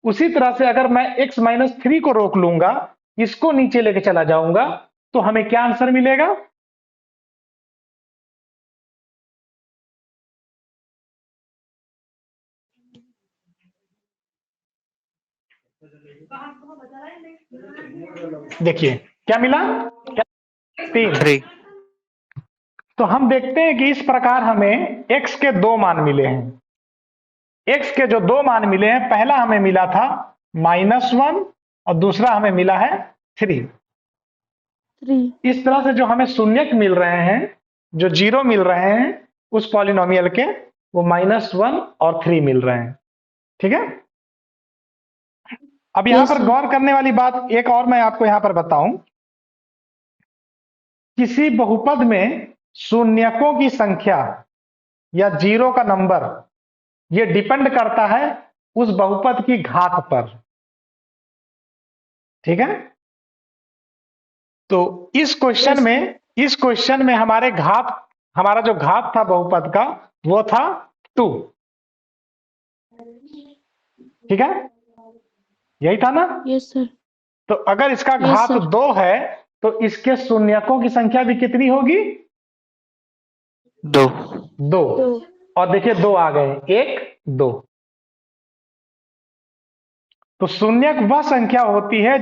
A: उसी तरह से अगर मैं x-3 को रोक लूंगा, इसको नीचे लेके चला जाऊंगा, तो हमें क्या आंसर मिलेगा, देखिए क्या मिला, 3।
B: 3।
A: तो हम देखते हैं कि इस प्रकार हमें x के 2 मान मिले हैं। x के जो 2 मान मिले हैं, पहला हमें मिला था -1 और दूसरा हमें मिला है 3।
C: 3.
A: इस तरह से जो हमें शून्यक मिल रहे हैं, जो 0 मिल रहे हैं उस पॉलिनोमियल के, वो -1 और 3 मिल रहे हैं। ठीक है, अब यहां
C: Yes,
A: पर
C: sir.
A: गौर करने वाली बात एक और मैं आपको यहां पर बताऊं, किसी बहुपद में शून्यकों की संख्या या 0 का नंबर, ये डिपेंड करता है उस बहुपद की घात पर। ठीक है, तो इस क्वेश्चन
C: Yes,
A: में हमारा जो घात था बहुपद का, वो था 2। ठीक है, यही था ना।
C: yes sir.
A: तो अगर इसका
C: Yes,
A: घात
C: sir.
A: 2 है तो इसके शून्यकों की संख्या भी कितनी होगी,
B: 2।
A: 2।
C: 2.
A: और देखिए 2 आ गए, 1 2। तो शून्यक वह संख्या होती है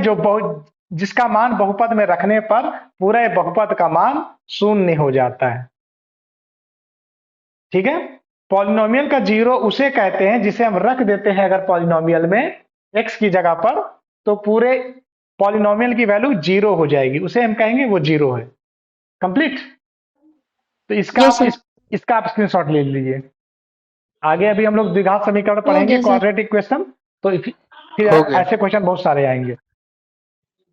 A: जिसका मान बहुपद में रखने पर पूरे बहुपद का मान शून्य हो जाता है। ठीक है, पॉलिनोमियल का 0 उसे कहते हैं जिसे हम रख देते हैं अगर पॉलिनोमियल में x की जगह पर, तो पूरे पॉलिनोमियल की वैल्यू 0 हो जाएगी, उसे हम कहेंगे वो 0 है। कंप्लीट। तो
C: Yes, sir.
A: इसका आप स्क्रीनशॉट ले लीजिए। आगे अभी हम लोग द्विघात समीकरण
C: हो
A: पढ़ेंगे,
C: गया सर.
A: क्वाड्रेटिक इक्वेशन, तो फिर
B: हो गया।
A: ऐसे क्वेश्चन बहुत सारे आएंगे।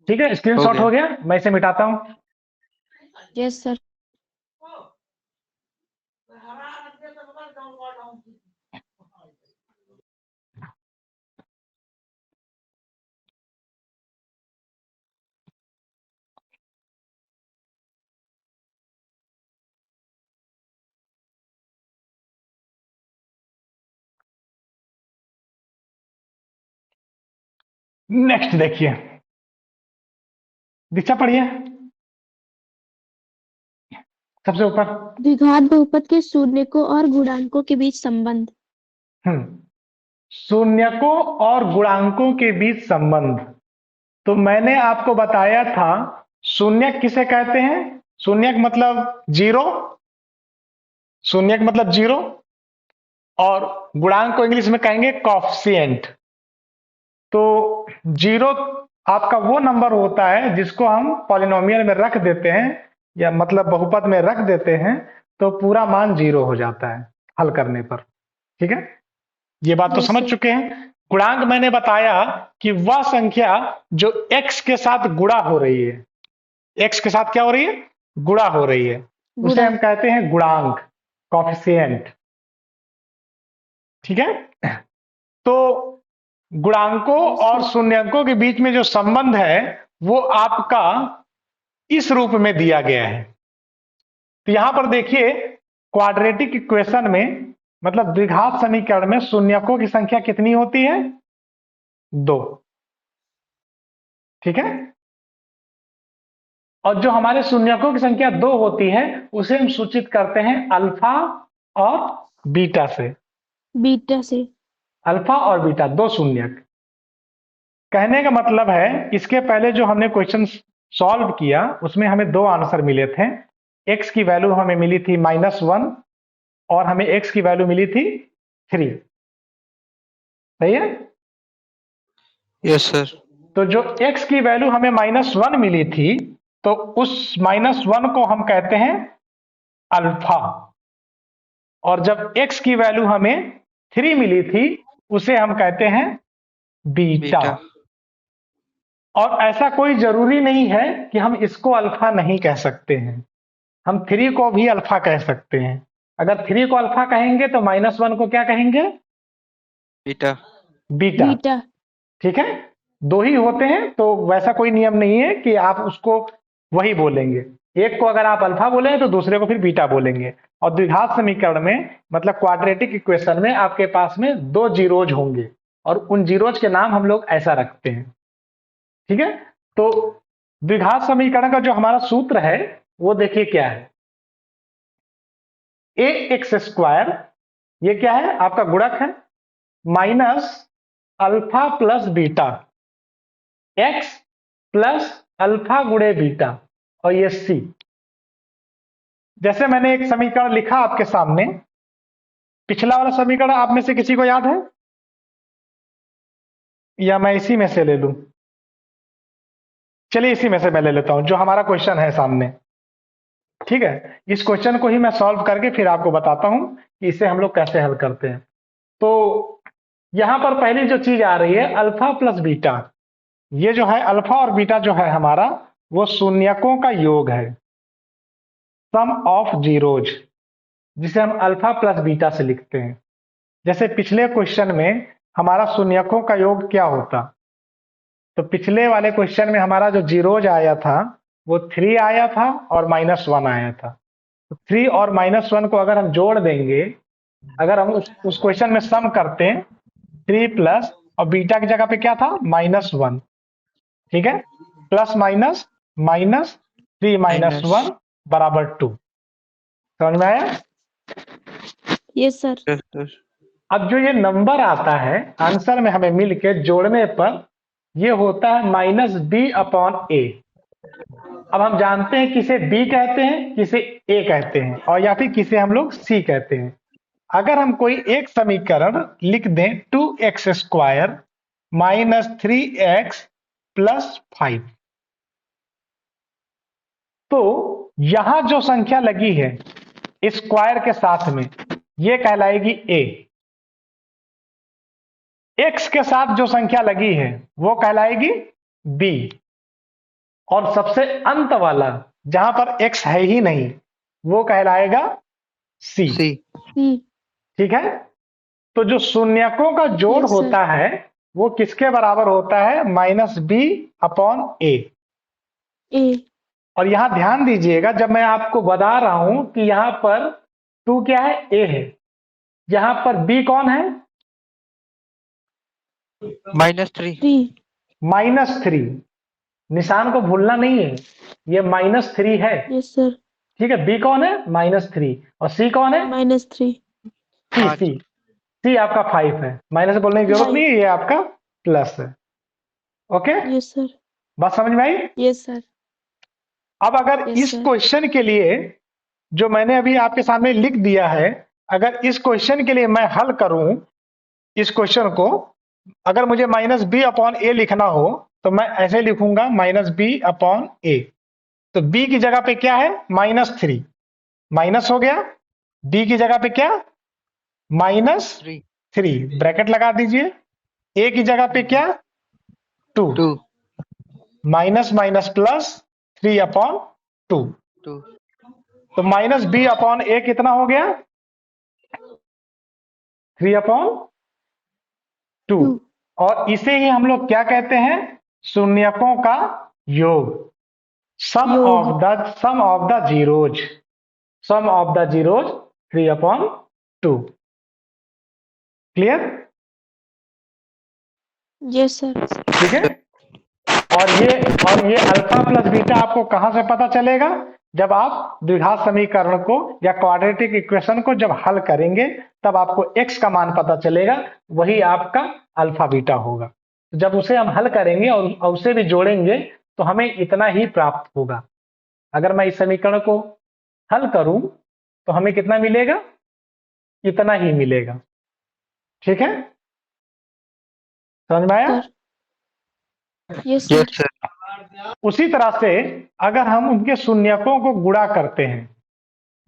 A: ठीक है,
B: हो
A: स्क्रीनशॉट
B: गया।
A: हो गया, मैं इसे मिटाता हूं।
C: Yes, sir.
A: नेक्स्ट देखिए, दीक्षा पढ़िए सबसे ऊपर।
C: द्विघात बहुपद के शून्यकों और गुणांकों के बीच संबंध।
A: शून्यकों और गुणांकों के बीच संबंध। तो मैंने आपको बताया था शून्यक किसे कहते हैं। शून्यक मतलब जीरो, शून्यक मतलब जीरो, और गुणांक को इंग्लिश में कहेंगे कॉफिशिएंट। तो जीरो आपका वो नंबर होता है जिसको हम पॉलिनोमियल में रख देते हैं, या मतलब बहुपद में रख देते हैं, तो पूरा मान जीरो हो जाता है हल करने पर। ठीक है, ये बात तो
C: Yes,
A: समझ
C: sir.
A: चुके हैं। गुणांक मैंने बताया कि वह संख्या जो x के साथ गुणा हो रही है, x के साथ क्या हो रही है, गुणा हो रही है, उसे
C: गुणा।
A: हम कहते हैं गुणांक, कॉफिशिएंट। ठीक है, तो गुणांकों
C: Yes,
A: और
C: sir.
A: शून्यंकों के बीच में जो संबंध है वो आपका इस रूप में दिया गया है। तो यहां पर देखिए, क्वाड्रेटिक इक्वेशन में मतलब द्विघात समीकरण में शून्यकों की संख्या कितनी होती है, 2। ठीक है, और जो हमारे शून्यकों की संख्या 2 होती है उसे हम सूचित करते हैं अल्फा और बीटा से।
C: बीटा से।
A: अल्फा और बीटा, दो शून्यक। कहने का मतलब है, इसके पहले जो हमने क्वेश्चन सॉल्व किया उसमें हमें दो आंसर मिले थे। x की वैल्यू हमें मिली थी -1 और हमें x की वैल्यू मिली थी 3। सही है।
B: Yes sir.
A: तो जो x की वैल्यू हमें -1 मिली थी, तो उस -1 को हम कहते हैं अल्फा, और जब x की वैल्यू हमें 3 मिली थी उसे हम कहते हैं बीटा।
B: बीटा।
A: और ऐसा कोई जरूरी नहीं है कि हम इसको अल्फा नहीं कह सकते हैं, हम 3 को भी अल्फा कह सकते हैं। अगर 3 को अल्फा कहेंगे तो -1 को क्या कहेंगे,
B: बीटा।
A: बीटा।
C: बीटा।
A: ठीक है, दो ही होते हैं, तो वैसा कोई नियम नहीं है कि आप उसको वही बोलेंगे। एक को अगर आप अल्फा बोलेंगे तो दूसरे को फिर बीटा बोलेंगे। और द्विघात समीकरण में मतलब क्वाड्रेटिक इक्वेशन में आपके पास में 2 जीरोज होंगे, और उन जीरोज के नाम हम लोग ऐसा रखते हैं। ठीक है, तो द्विघात समीकरण का जो हमारा सूत्र है वो देखिए क्या है, ax², ये क्या है, आपका गुणक है, minus alpha plus beta, x plus alpha गुणे बीटा, और ये c। जैसे मैंने एक समीकरण लिखा आपके सामने, पिछला वाला समीकरण आप में से किसी को याद है, या मैं इसी में से ले लूं। चलिए इसी में से मैं ले लेता हूं जो हमारा क्वेश्चन है सामने। ठीक है, इस क्वेश्चन को ही मैं सॉल्व करके फिर आपको बताता हूं कि इसे हम लोग कैसे हल करते हैं। तो यहां पर पहली जो चीज आ रही है अल्फा प्लस बीटा, ये जो है अल्फा और बीटा जो है हमारा, वो शून्यकों का योग है, सम ऑफ जीरोज, जिसे हम अल्फा प्लस बीटा से लिखते हैं। जैसे पिछले क्वेश्चन में हमारा शून्यकों का योग क्या होता, तो पिछले वाले क्वेश्चन में हमारा जो जीरोज आया था वो 3 आया था और -1 आया था। तो 3 और -1 को अगर हम जोड़ देंगे, अगर हम उस क्वेश्चन में सम करते हैं, 3 प्लस और बीटा की जगह पे क्या था, -1। ठीक है, प्लस माइनस माइनस 3 - 1 बराबर 2। समझ में आया।
C: Yes sir.
B: Yes sir.
A: अब जो ये नंबर आता है आंसर में हमें मिल के जोड़ने पर ये होता है -b/a। अब हम जानते हैं किसे b कहते हैं, किसे a कहते हैं, और या फिर किसे हम लोग c कहते हैं। अगर हम कोई एक समीकरण लिख दें 2x² - 3x + 5, तो यहां जो संख्या लगी है स्क्वायर के साथ में ये कहलाएगी a। x के साथ जो संख्या लगी है वो कहलाएगी b, और सबसे अंत वाला जहां पर x है ही नहीं वो कहलाएगा सी।
B: C.
C: C.
A: ठीक है, तो जो शून्यकों का जोड़
C: Yes, sir.
A: होता है वो किसके बराबर होता है? -b upon a।
C: A.
A: और यहां ध्यान दीजिएगा, जब मैं आपको बता रहा हूं कि यहां पर 2 क्या है? a है। यहां पर b कौन है?
B: -3.
C: 3.
A: -3। निशान को भूलना नहीं है, ये -3 है।
C: Yes, sir.
A: ठीक है, b कौन है? -3। और c कौन है?
C: -3.
A: सी।
B: पाँच.
A: सी आपका 5 है, माइनस बोलने की जरूरत
C: Five.
A: नहीं है, ये आपका प्लस है। Okay,
C: Yes, sir.
A: बात समझ में आई?
C: Yes, sir.
A: अब अगर
C: Yes,
A: इस
C: sir.
A: क्वेश्चन के लिए जो मैंने अभी आपके सामने लिख दिया है, अगर इस क्वेश्चन के लिए मैं हल करूं इस क्वेश्चन को, अगर मुझे -b अपॉन a लिखना हो तो मैं ऐसे लिखूंगा -b अपॉन a। तो b की जगह पे क्या है? -3, माइनस हो गया। b की जगह पे क्या? -3,
B: 3.
A: ब्रैकेट लगा दीजिए। a की जगह पे क्या? 2,
B: 2.
A: Minus minus plus 3 upon 2।
B: 2.
A: तो -b अपॉन a कितना हो गया? 3 अपॉन 2।
C: 2.
A: और इसे ही हम लोग क्या कहते हैं? शून्यकों का योग। सम
C: योग.
A: Of the zeros. Sum of the zeros 3 upon 2। Clear?
C: Yes, sir.
A: ठीक है। और ये अल्फा प्लस बीटा आपको कहां से पता चलेगा? जब आप द्विघात समीकरण को या क्वाड्रेटिक इक्वेशन को जब हल करेंगे तब आपको x का मान पता चलेगा, वही आपका अल्फा बीटा होगा। जब उसे हम हल करेंगे और उसे भी जोड़ेंगे तो हमें इतना ही प्राप्त होगा। अगर मैं इस समीकरण को हल करूं तो हमें कितना मिलेगा? इतना ही मिलेगा। ठीक है, समझ में आया?
C: Sir. Yes, sir.
B: Yes, sir.
A: उसी तरह से अगर हम उनके शून्यकों को गुणा करते हैं,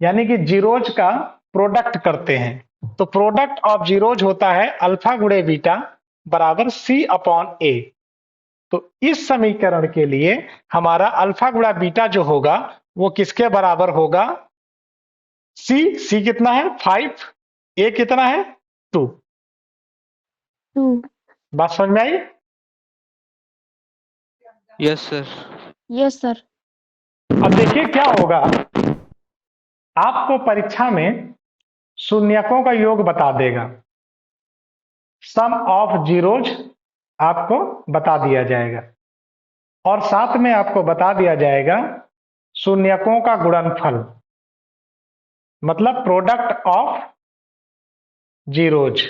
A: यानी कि जीरोज का प्रोडक्ट करते हैं, तो प्रोडक्ट ऑफ जीरोज होता है अल्फा गुणे बीटा बराबर c अपॉन a। तो इस समीकरण के लिए हमारा अल्फा गुणा बीटा जो होगा वो किसके बराबर होगा? c कितना है? 5। a कितना है? 2।
C: 2.
A: बात समझ में आई?
B: Yes, sir.
C: Yes, sir.
A: अब देखिए क्या होगा, आपको परीक्षा में शून्यकों का योग बता देगा। सम ऑफ जीरोज आपको बता दिया जाएगा और साथ में आपको बता दिया जाएगा शून्यकों का गुणनफल, मतलब प्रोडक्ट ऑफ जीरोज।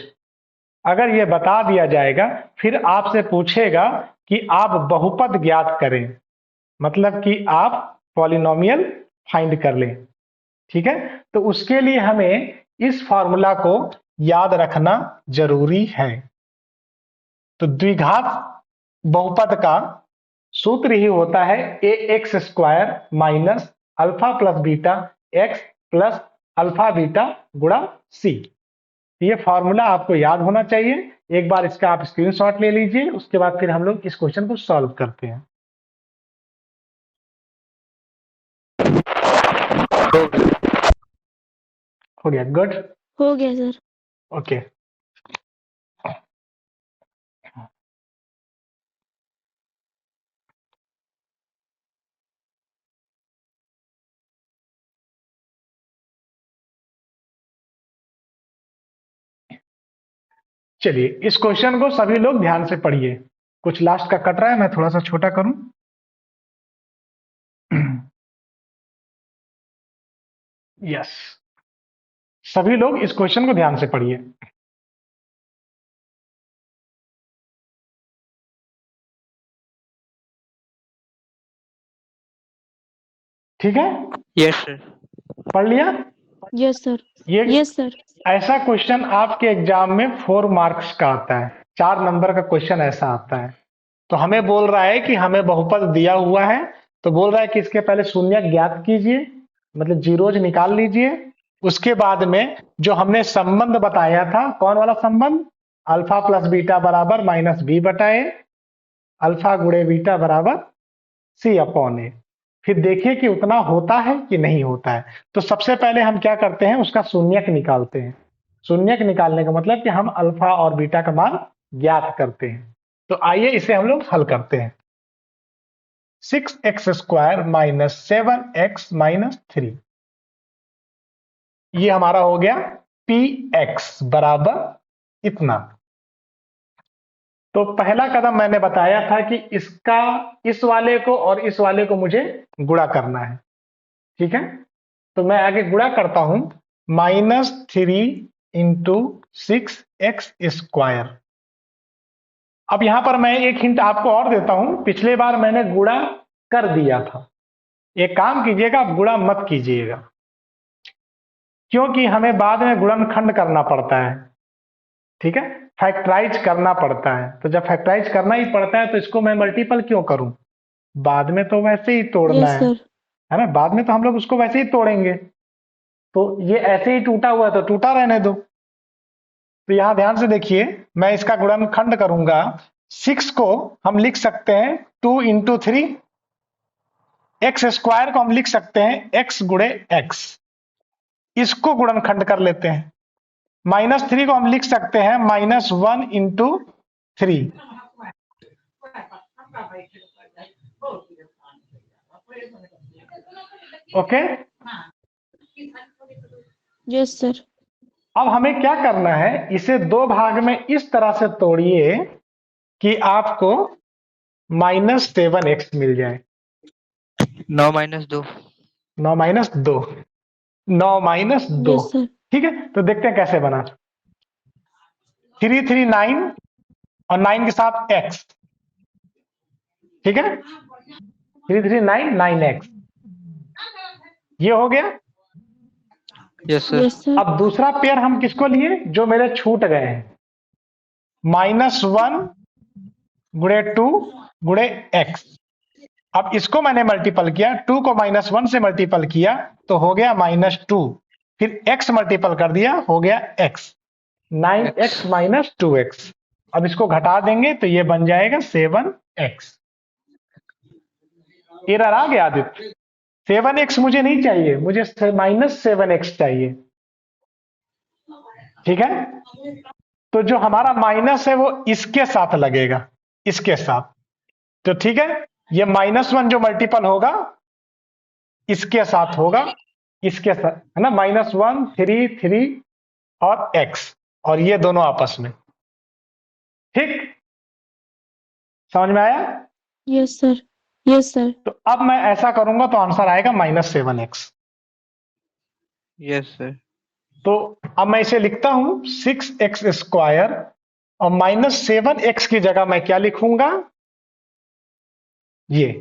A: अगर ये बता दिया जाएगा, फिर आपसे पूछेगा कि आप बहुपद ज्ञात करें, मतलब कि आप पॉलिनोमियल फाइंड कर लें। ठीक है, तो उसके लिए हमें इस फॉर्मूला को याद रखना जरूरी है। तो द्विघात बहुपद का सूत्र ही होता है ax square minus alpha plus beta x plus alpha beta गुणा c। ये फॉर्मूला आपको याद होना चाहिए। एक बार इसका आप स्क्रीनशॉट ले लीजिए, उसके बाद फिर हम लोग इस क्वेश्चन को सॉल्व करते हैं। हो गया? गुड।
C: हो गया सर।
A: ओके, चलिए इस क्वेश्चन को सभी लोग ध्यान से पढ़िए। कुछ लास्ट का कट रहा है, मैं थोड़ा सा छोटा करूं। यस, सभी लोग इस क्वेश्चन को ध्यान से पढ़िए। ठीक है,
B: Yes, sir.
A: पढ़ लिया?
C: Yes sir.
A: ये
C: यस सर।
A: ऐसा क्वेश्चन आपके एग्जाम में 4 मार्क्स का आता है, 4 नंबर का क्वेश्चन ऐसा आता है। तो हमें बोल रहा है कि हमें बहुपद दिया हुआ है, तो बोल रहा है कि इसके पहले शून्य ज्ञात कीजिए, मतलब जीरोज निकाल लीजिए। उसके बाद में जो हमने संबंध बताया था, कौन वाला संबंध? अल्फा प्लस बीटा बराबर -b बटा a, अल्फा गुणे बीटा बराबर c अपॉन a। फिर देखिए कि उतना होता है कि नहीं होता है। तो सबसे पहले हम क्या करते हैं, उसका शून्यक निकालते हैं। शून्यक निकालने का मतलब कि हम अल्फा और बीटा का मान ज्ञात करते हैं। तो आइए इसे हम लोग हल करते हैं। 6x² माइनस 7x माइनस 3, ये हमारा हो गया px बराबर इतना। तो पहला कदम मैंने बताया था कि इसका इस वाले को और इस वाले को मुझे गुणा करना है, ठीक है। तो मैं आगे गुणा करता हूं, -3 इंटू 6x²। अब यहां पर मैं एक हिंट आपको और देता हूं, पिछले बार मैंने गुणा कर दिया था। एक काम कीजिएगा, आप गुणा मत कीजिएगा, क्योंकि हमें बाद में गुणनखंड करना पड़ता है, ठीक है, फैक्टराइज करना पड़ता है। तो जब फैक्टराइज करना ही पड़ता है तो इसको मैं मल्टीपल क्यों करूं, बाद में तो वैसे ही तोड़ना
C: यस सर।
A: है ना, बाद में तो हम लोग उसको वैसे ही तोड़ेंगे। तो ये ऐसे ही टूटा हुआ है तो टूटा रहने दो। तो यहां ध्यान से देखिए, मैं इसका गुणनखंड करूंगा। 6 को हम लिख सकते हैं 2 इंटू 3, x² को हम लिख सकते हैं x गुणे x, इसको गुणनखंड कर लेते हैं। -3 को हम लिख सकते हैं -1 इंटू 3, ओके।
C: Yes sir.
A: अब हमें क्या करना है, इसे दो भाग में इस तरह से तोड़िए कि आपको -7x मिल जाए।
B: 9 minus 2।
A: 9 minus 2, 9 minus 2,
C: yes sir.
A: ठीक है। तो देखते हैं कैसे बना। 3 3 9 और 9 के साथ x, ठीक है, 3 3 9 9x, ये हो गया।
B: Yes sir.
C: Yes sir.
A: अब दूसरा पेयर हम किसको लिए, जो मेरे छूट गए हैं, -1 गुणे 2 गुणे x। अब इसको मैंने मल्टीपल किया, 2 को -1 से मल्टीपल किया तो हो गया -2, फिर x मल्टीपल कर दिया, हो गया x, 9x माइनस 2x। अब इसको घटा देंगे तो ये बन जाएगा 7x। एरर आ गया आदित्य, 7x मुझे नहीं चाहिए, मुझे -7x चाहिए, ठीक है। तो जो हमारा माइनस है वो इसके साथ लगेगा, इसके साथ। तो ठीक है, ये -1 जो मल्टीपल होगा इसके साथ होगा, इसके साथ, है ना, -1 3 3 और x, और ये दोनों आपस में, ठीक, समझ में आया।
C: Yes sir. Yes sir.
A: तो अब मैं ऐसा करूंगा तो आंसर आएगा -7x।
B: Yes sir.
A: तो अब मैं इसे लिखता हूं 6x² और -7x की जगह मैं क्या लिखूंगा, ये।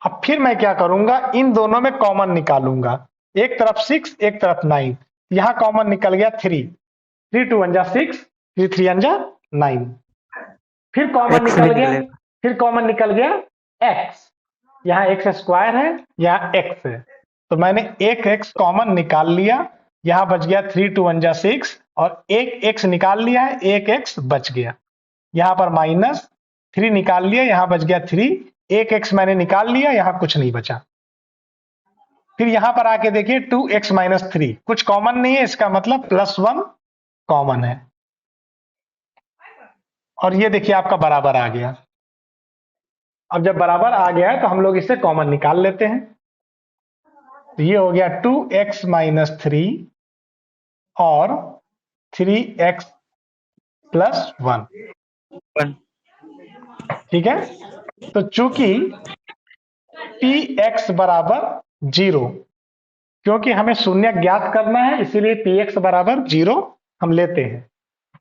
A: अब फिर मैं क्या करूंगा, इन दोनों में कॉमन निकालूंगा, एक तरफ 6 एक तरफ 9, यहां कॉमन निकल गया 3, 3 2 1 6, 3 3 9, फिर कॉमन
B: X भी
A: निकल गया,
B: निकलेगा।
A: फिर कॉमन निकल गया x, यहाँ x² है, यहाँ x है, तो मैंने एक x कॉमन निकाल लिया, यहां बच गया 3 2 1 6, और एक x निकाल लिया है, एक x बच गया, यहां पर -3 निकाल लिया, यहां बच गया 3, एक x मैंने निकाल लिया, यहां कुछ नहीं बचा। फिर यहां पर आके देखिए 2x माइनस 3, कुछ कॉमन नहीं है, इसका मतलब +1 कॉमन है, और ये देखिए आपका बराबर आ गया। अब जब बराबर आ गया है तो हम लोग इसे कॉमन निकाल लेते हैं, तो ये हो गया 2x माइनस 3 और 3x प्लस 1,
B: 1।
A: ठीक है। तो चूंकि px बराबर 0, क्योंकि हमें शून्य ज्ञात करना है, इसीलिए px बराबर 0 हम लेते हैं।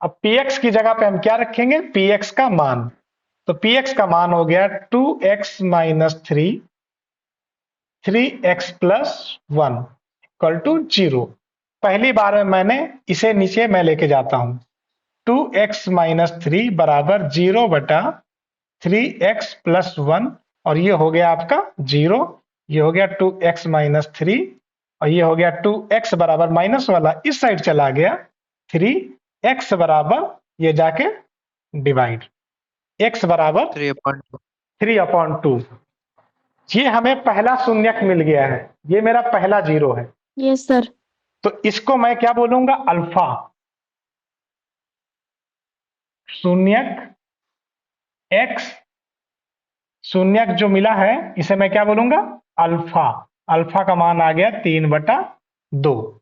A: अब px की जगह पे हम क्या रखेंगे, px का मान। तो px का मान हो गया 2x minus 3, 3x plus 1 equal to 0। पहली बार में मैंने इसे नीचे मैं लेके जाता हूं, 2x माइनस 3 बराबर 0 बटा 3x प्लस 1, और ये हो गया आपका 0, ये हो गया 2x माइनस 3, और ये हो गया 2x बराबर माइनस वाला इस साइड चला गया, 3x बराबर ये जाके डिवाइड, x बराबर
B: 3/2।
A: 3/2। ये हमें पहला शून्यक मिल गया है, ये मेरा पहला जीरो है,
C: यस सर।
A: तो इसको मैं क्या बोलूंगा, अल्फा। शून्यक x शून्यक जो मिला है इसे मैं क्या बोलूंगा, अल्फा। अल्फा का मान आ गया 3/2।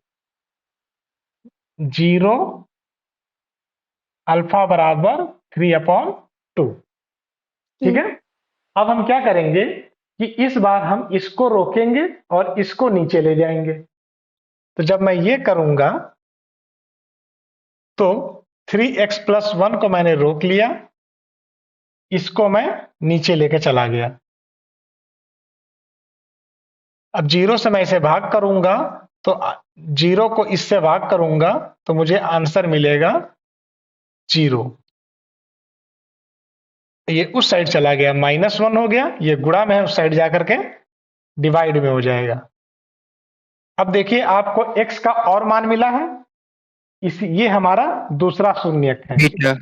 A: जीरो अल्फा बराबर 3/2। ठीक है। अब हम क्या करेंगे कि इस बार हम इसको रोकेंगे और इसको नीचे ले जाएंगे। तो जब मैं ये करूंगा तो 3x + 1 को मैंने रोक लिया, इसको मैं नीचे लेके चला गया। अब जीरो से मैं इसे भाग करूंगा तो जीरो को इससे भाग करूंगा तो मुझे आंसर मिलेगा 0। ये उस साइड चला गया, -1 हो गया, ये गुणा में है, उस साइड जाकर के डिवाइड में हो जाएगा। अब देखिए आपको x का और मान मिला है, ये हमारा दूसरा शून्यक है।
B: बीटा।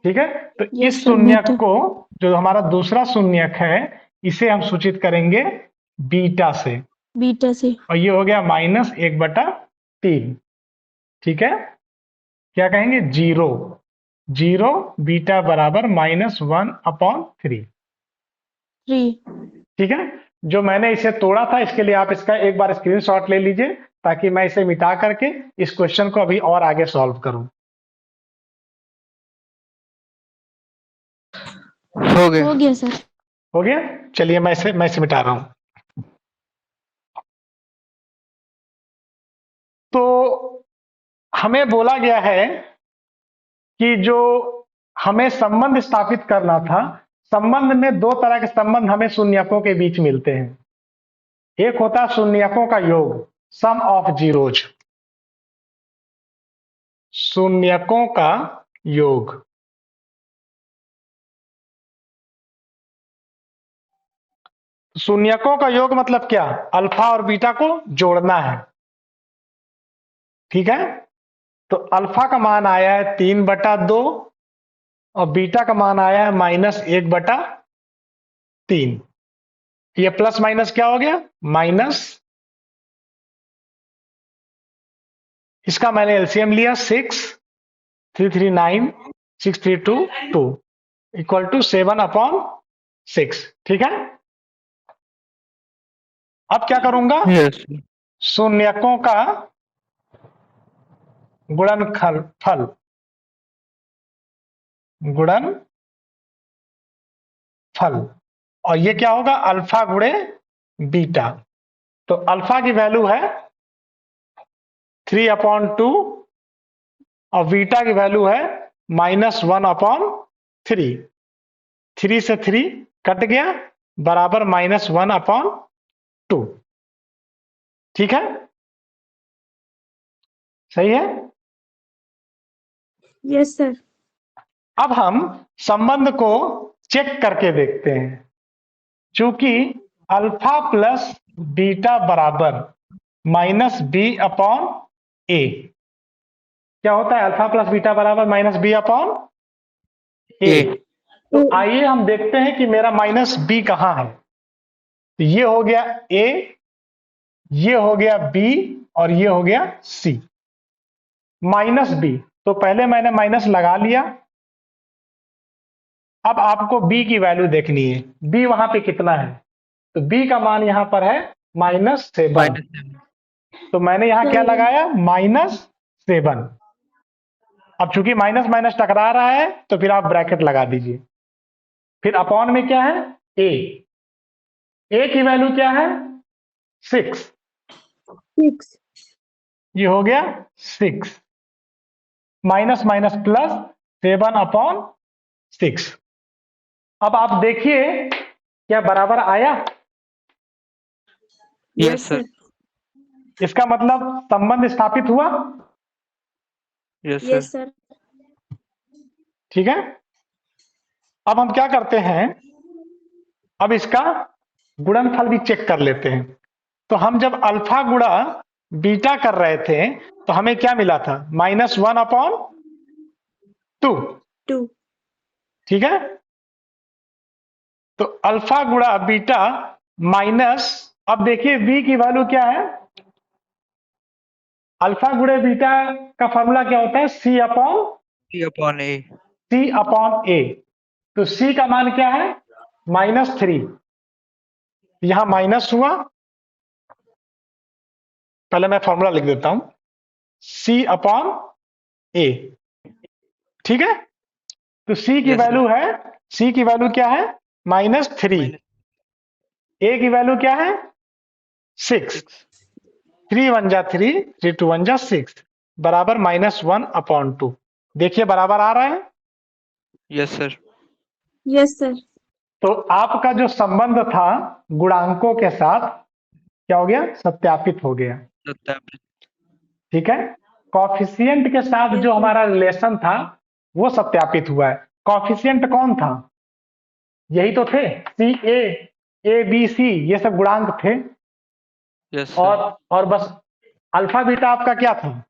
A: ठीक है, तो
C: Yes,
A: इस
C: sir,
A: शून्यक
C: बीटा।
A: को, जो हमारा दूसरा शून्यक है, इसे हम सूचित करेंगे बीटा से,
C: बीटा से।
A: और ये हो गया -1/3। ठीक है, क्या कहेंगे, 0। 0 बीटा बराबर -1/3।
C: 3।
A: ठीक है, जो मैंने इसे तोड़ा था इसके लिए आप इसका एक बार स्क्रीनशॉट ले लीजिए ताकि मैं इसे मिटा करके इस क्वेश्चन को अभी और आगे सॉल्व करूं।
B: हो गया।
C: हो गया सर।
A: हो गया, चलिए मैं इसे मिटा रहा हूं। तो हमें बोला गया है कि जो हमें संबंध स्थापित करना था, संबंध में दो तरह के संबंध हमें शून्यकों के बीच मिलते हैं। एक होता है शून्यकों का योग, सम ऑफ जीरोज, शून्यकों का योग। शून्यकों का योग मतलब क्या, अल्फा और बीटा को जोड़ना है। ठीक है, तो अल्फा का मान आया है 3/2 और बीटा का मान आया है -1/3। ये प्लस माइनस क्या हो गया, माइनस, इसका मैंने एलसीएम लिया 6, 3 3 9, 6 3 2 2 इक्वल टू 7/6। ठीक है, अब क्या करूंगा,
B: यस।
A: शून्यकों का गुणनफल, गुणनफल, और ये क्या होगा, अल्फा गुणे बीटा। तो अल्फा की वैल्यू है 3/2 और बीटा की वैल्यू है -1/3। 3 से 3 कट गया, बराबर -1/2। ठीक है, सही है।
C: Yes sir.
A: अब हम संबंध को चेक करके देखते हैं। चूंकि अल्फा प्लस बीटा बराबर -b/a, क्या होता है, अल्फा प्लस बीटा बराबर -b/a। तो आइए हम देखते हैं कि मेरा -b कहां है। तो ये हो गया a, ये हो गया b और ये हो गया c। -b, तो पहले मैंने माइनस लगा लिया। अब आपको b की वैल्यू देखनी है, b वहां पे कितना है, तो b का मान यहां पर है -7। तो मैंने यहां क्या लगाया, -7। अब चूंकि माइनस माइनस टकरा रहा है तो फिर आप ब्रैकेट लगा दीजिए। फिर अपॉन में क्या है, a की वैल्यू क्या है, 6।
C: 6।
A: ये हो गया 6, माइनस माइनस प्लस 7/6। अब आप देखिए क्या बराबर आया,
B: यस सर।
A: इसका मतलब संबंध स्थापित हुआ।
B: Yes
C: yes
B: sir.
C: सर।
A: ठीक है, अब हम क्या करते हैं, अब इसका गुणनफल भी चेक कर लेते हैं। तो हम जब अल्फा गुणा बीटा कर रहे थे तो हमें क्या मिला था, -1/, 2,
C: 2,
A: ठीक है। तो अल्फा गुणा बीटा माइनस, अब देखिए v की वैल्यू क्या है, अल्फा गुणे बीटा का फॉर्मूला क्या होता है, c अपॉन
B: C/A।
A: a। तो c का मान क्या है, -3, यहां माइनस हुआ, पहले मैं फॉर्मूला लिख देता हूं, c अपॉन a, ठीक है। तो c की
B: यस सर।
A: वैल्यू है, c की वैल्यू क्या है, -3, a की वैल्यू क्या है, 6,
B: 6।
A: 3 1 जा 3, 3 2 1 जा 6, बराबर -1/2। देखिए बराबर आ रहा है।
B: Yes sir.
C: yes sir,
A: तो आपका जो संबंध था गुणांकों के साथ क्या हो गया, सत्यापित हो गया,
B: सत्यापित।
A: ठीक है। कॉफिशिएंट के साथ
C: yes
A: जो
C: sir,
A: हमारा रिलेशन था वो सत्यापित हुआ है। कॉफिशिएंट कौन था, यही तो थे, सी ए बी सी, ये सब गुणांक थे।
B: Yes sir.
A: और बस अल्फा बीटा आपका क्या था,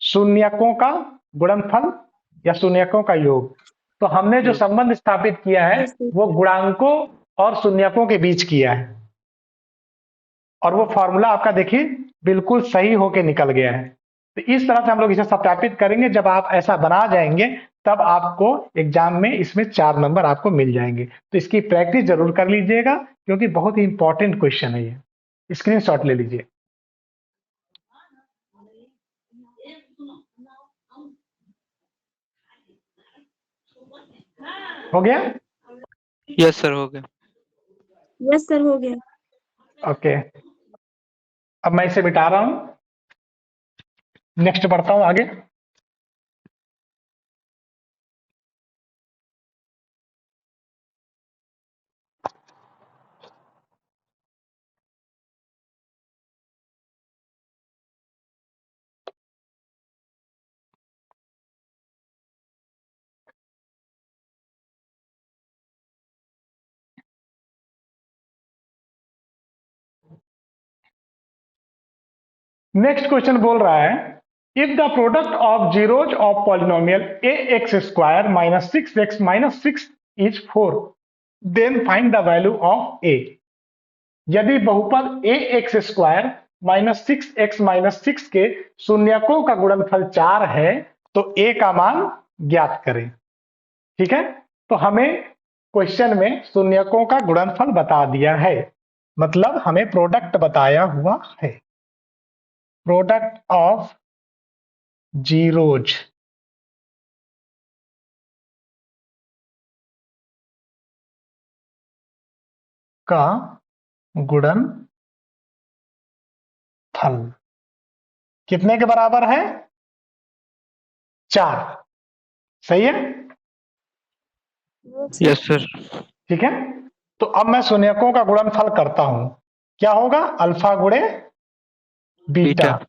A: शून्यकों का गुणनफल या शून्यकों का योग। तो हमने जो
B: योग।
A: संबंध स्थापित किया है
C: yes sir,
A: वो गुणांकों और शून्यकों के बीच किया है, और वो फॉर्मूला आपका देखिए बिल्कुल सही होके निकल गया है। तो इस तरह से हम लोग इसे सत्यापित करेंगे, जब आप ऐसा बना जाएंगे तब आपको एग्जाम में इसमें 4 नंबर आपको मिल जाएंगे। तो इसकी प्रैक्टिस जरूर कर लीजिएगा, क्योंकि बहुत ही इंपॉर्टेंट क्वेश्चन है ये, स्क्रीनशॉट ले लीजिए। हो गया,
B: यस सर, हो गया।
C: yes sir, हो गया।
A: ओके। अब मैं इसे मिटा रहा हूं, नेक्स्ट बढ़ता हूं आगे। नेक्स्ट क्वेश्चन बोल रहा है, if the product of zeros of polynomial A X square minus 6x minus 6 is 4, then find the value of A. यदि बहुपद A X square minus 6x minus 6 के शून्यकों का गुणनफल 4 है तो ए का मान ज्ञात करें, ठीक है। तो हमें क्वेश्चन में शून्यकों का गुणनफल बता दिया है, मतलब हमें प्रोडक्ट बताया हुआ है, प्रोडक्ट ऑफ जीरोज का गुणनफल कितने के बराबर है, 4, सही है,
C: yes sir,
B: यस सर।
A: ठीक है। तो अब मैं शून्यकों का गुणनफल करता हूं, क्या होगा, अल्फा गुणे बीटा,
B: बीटा।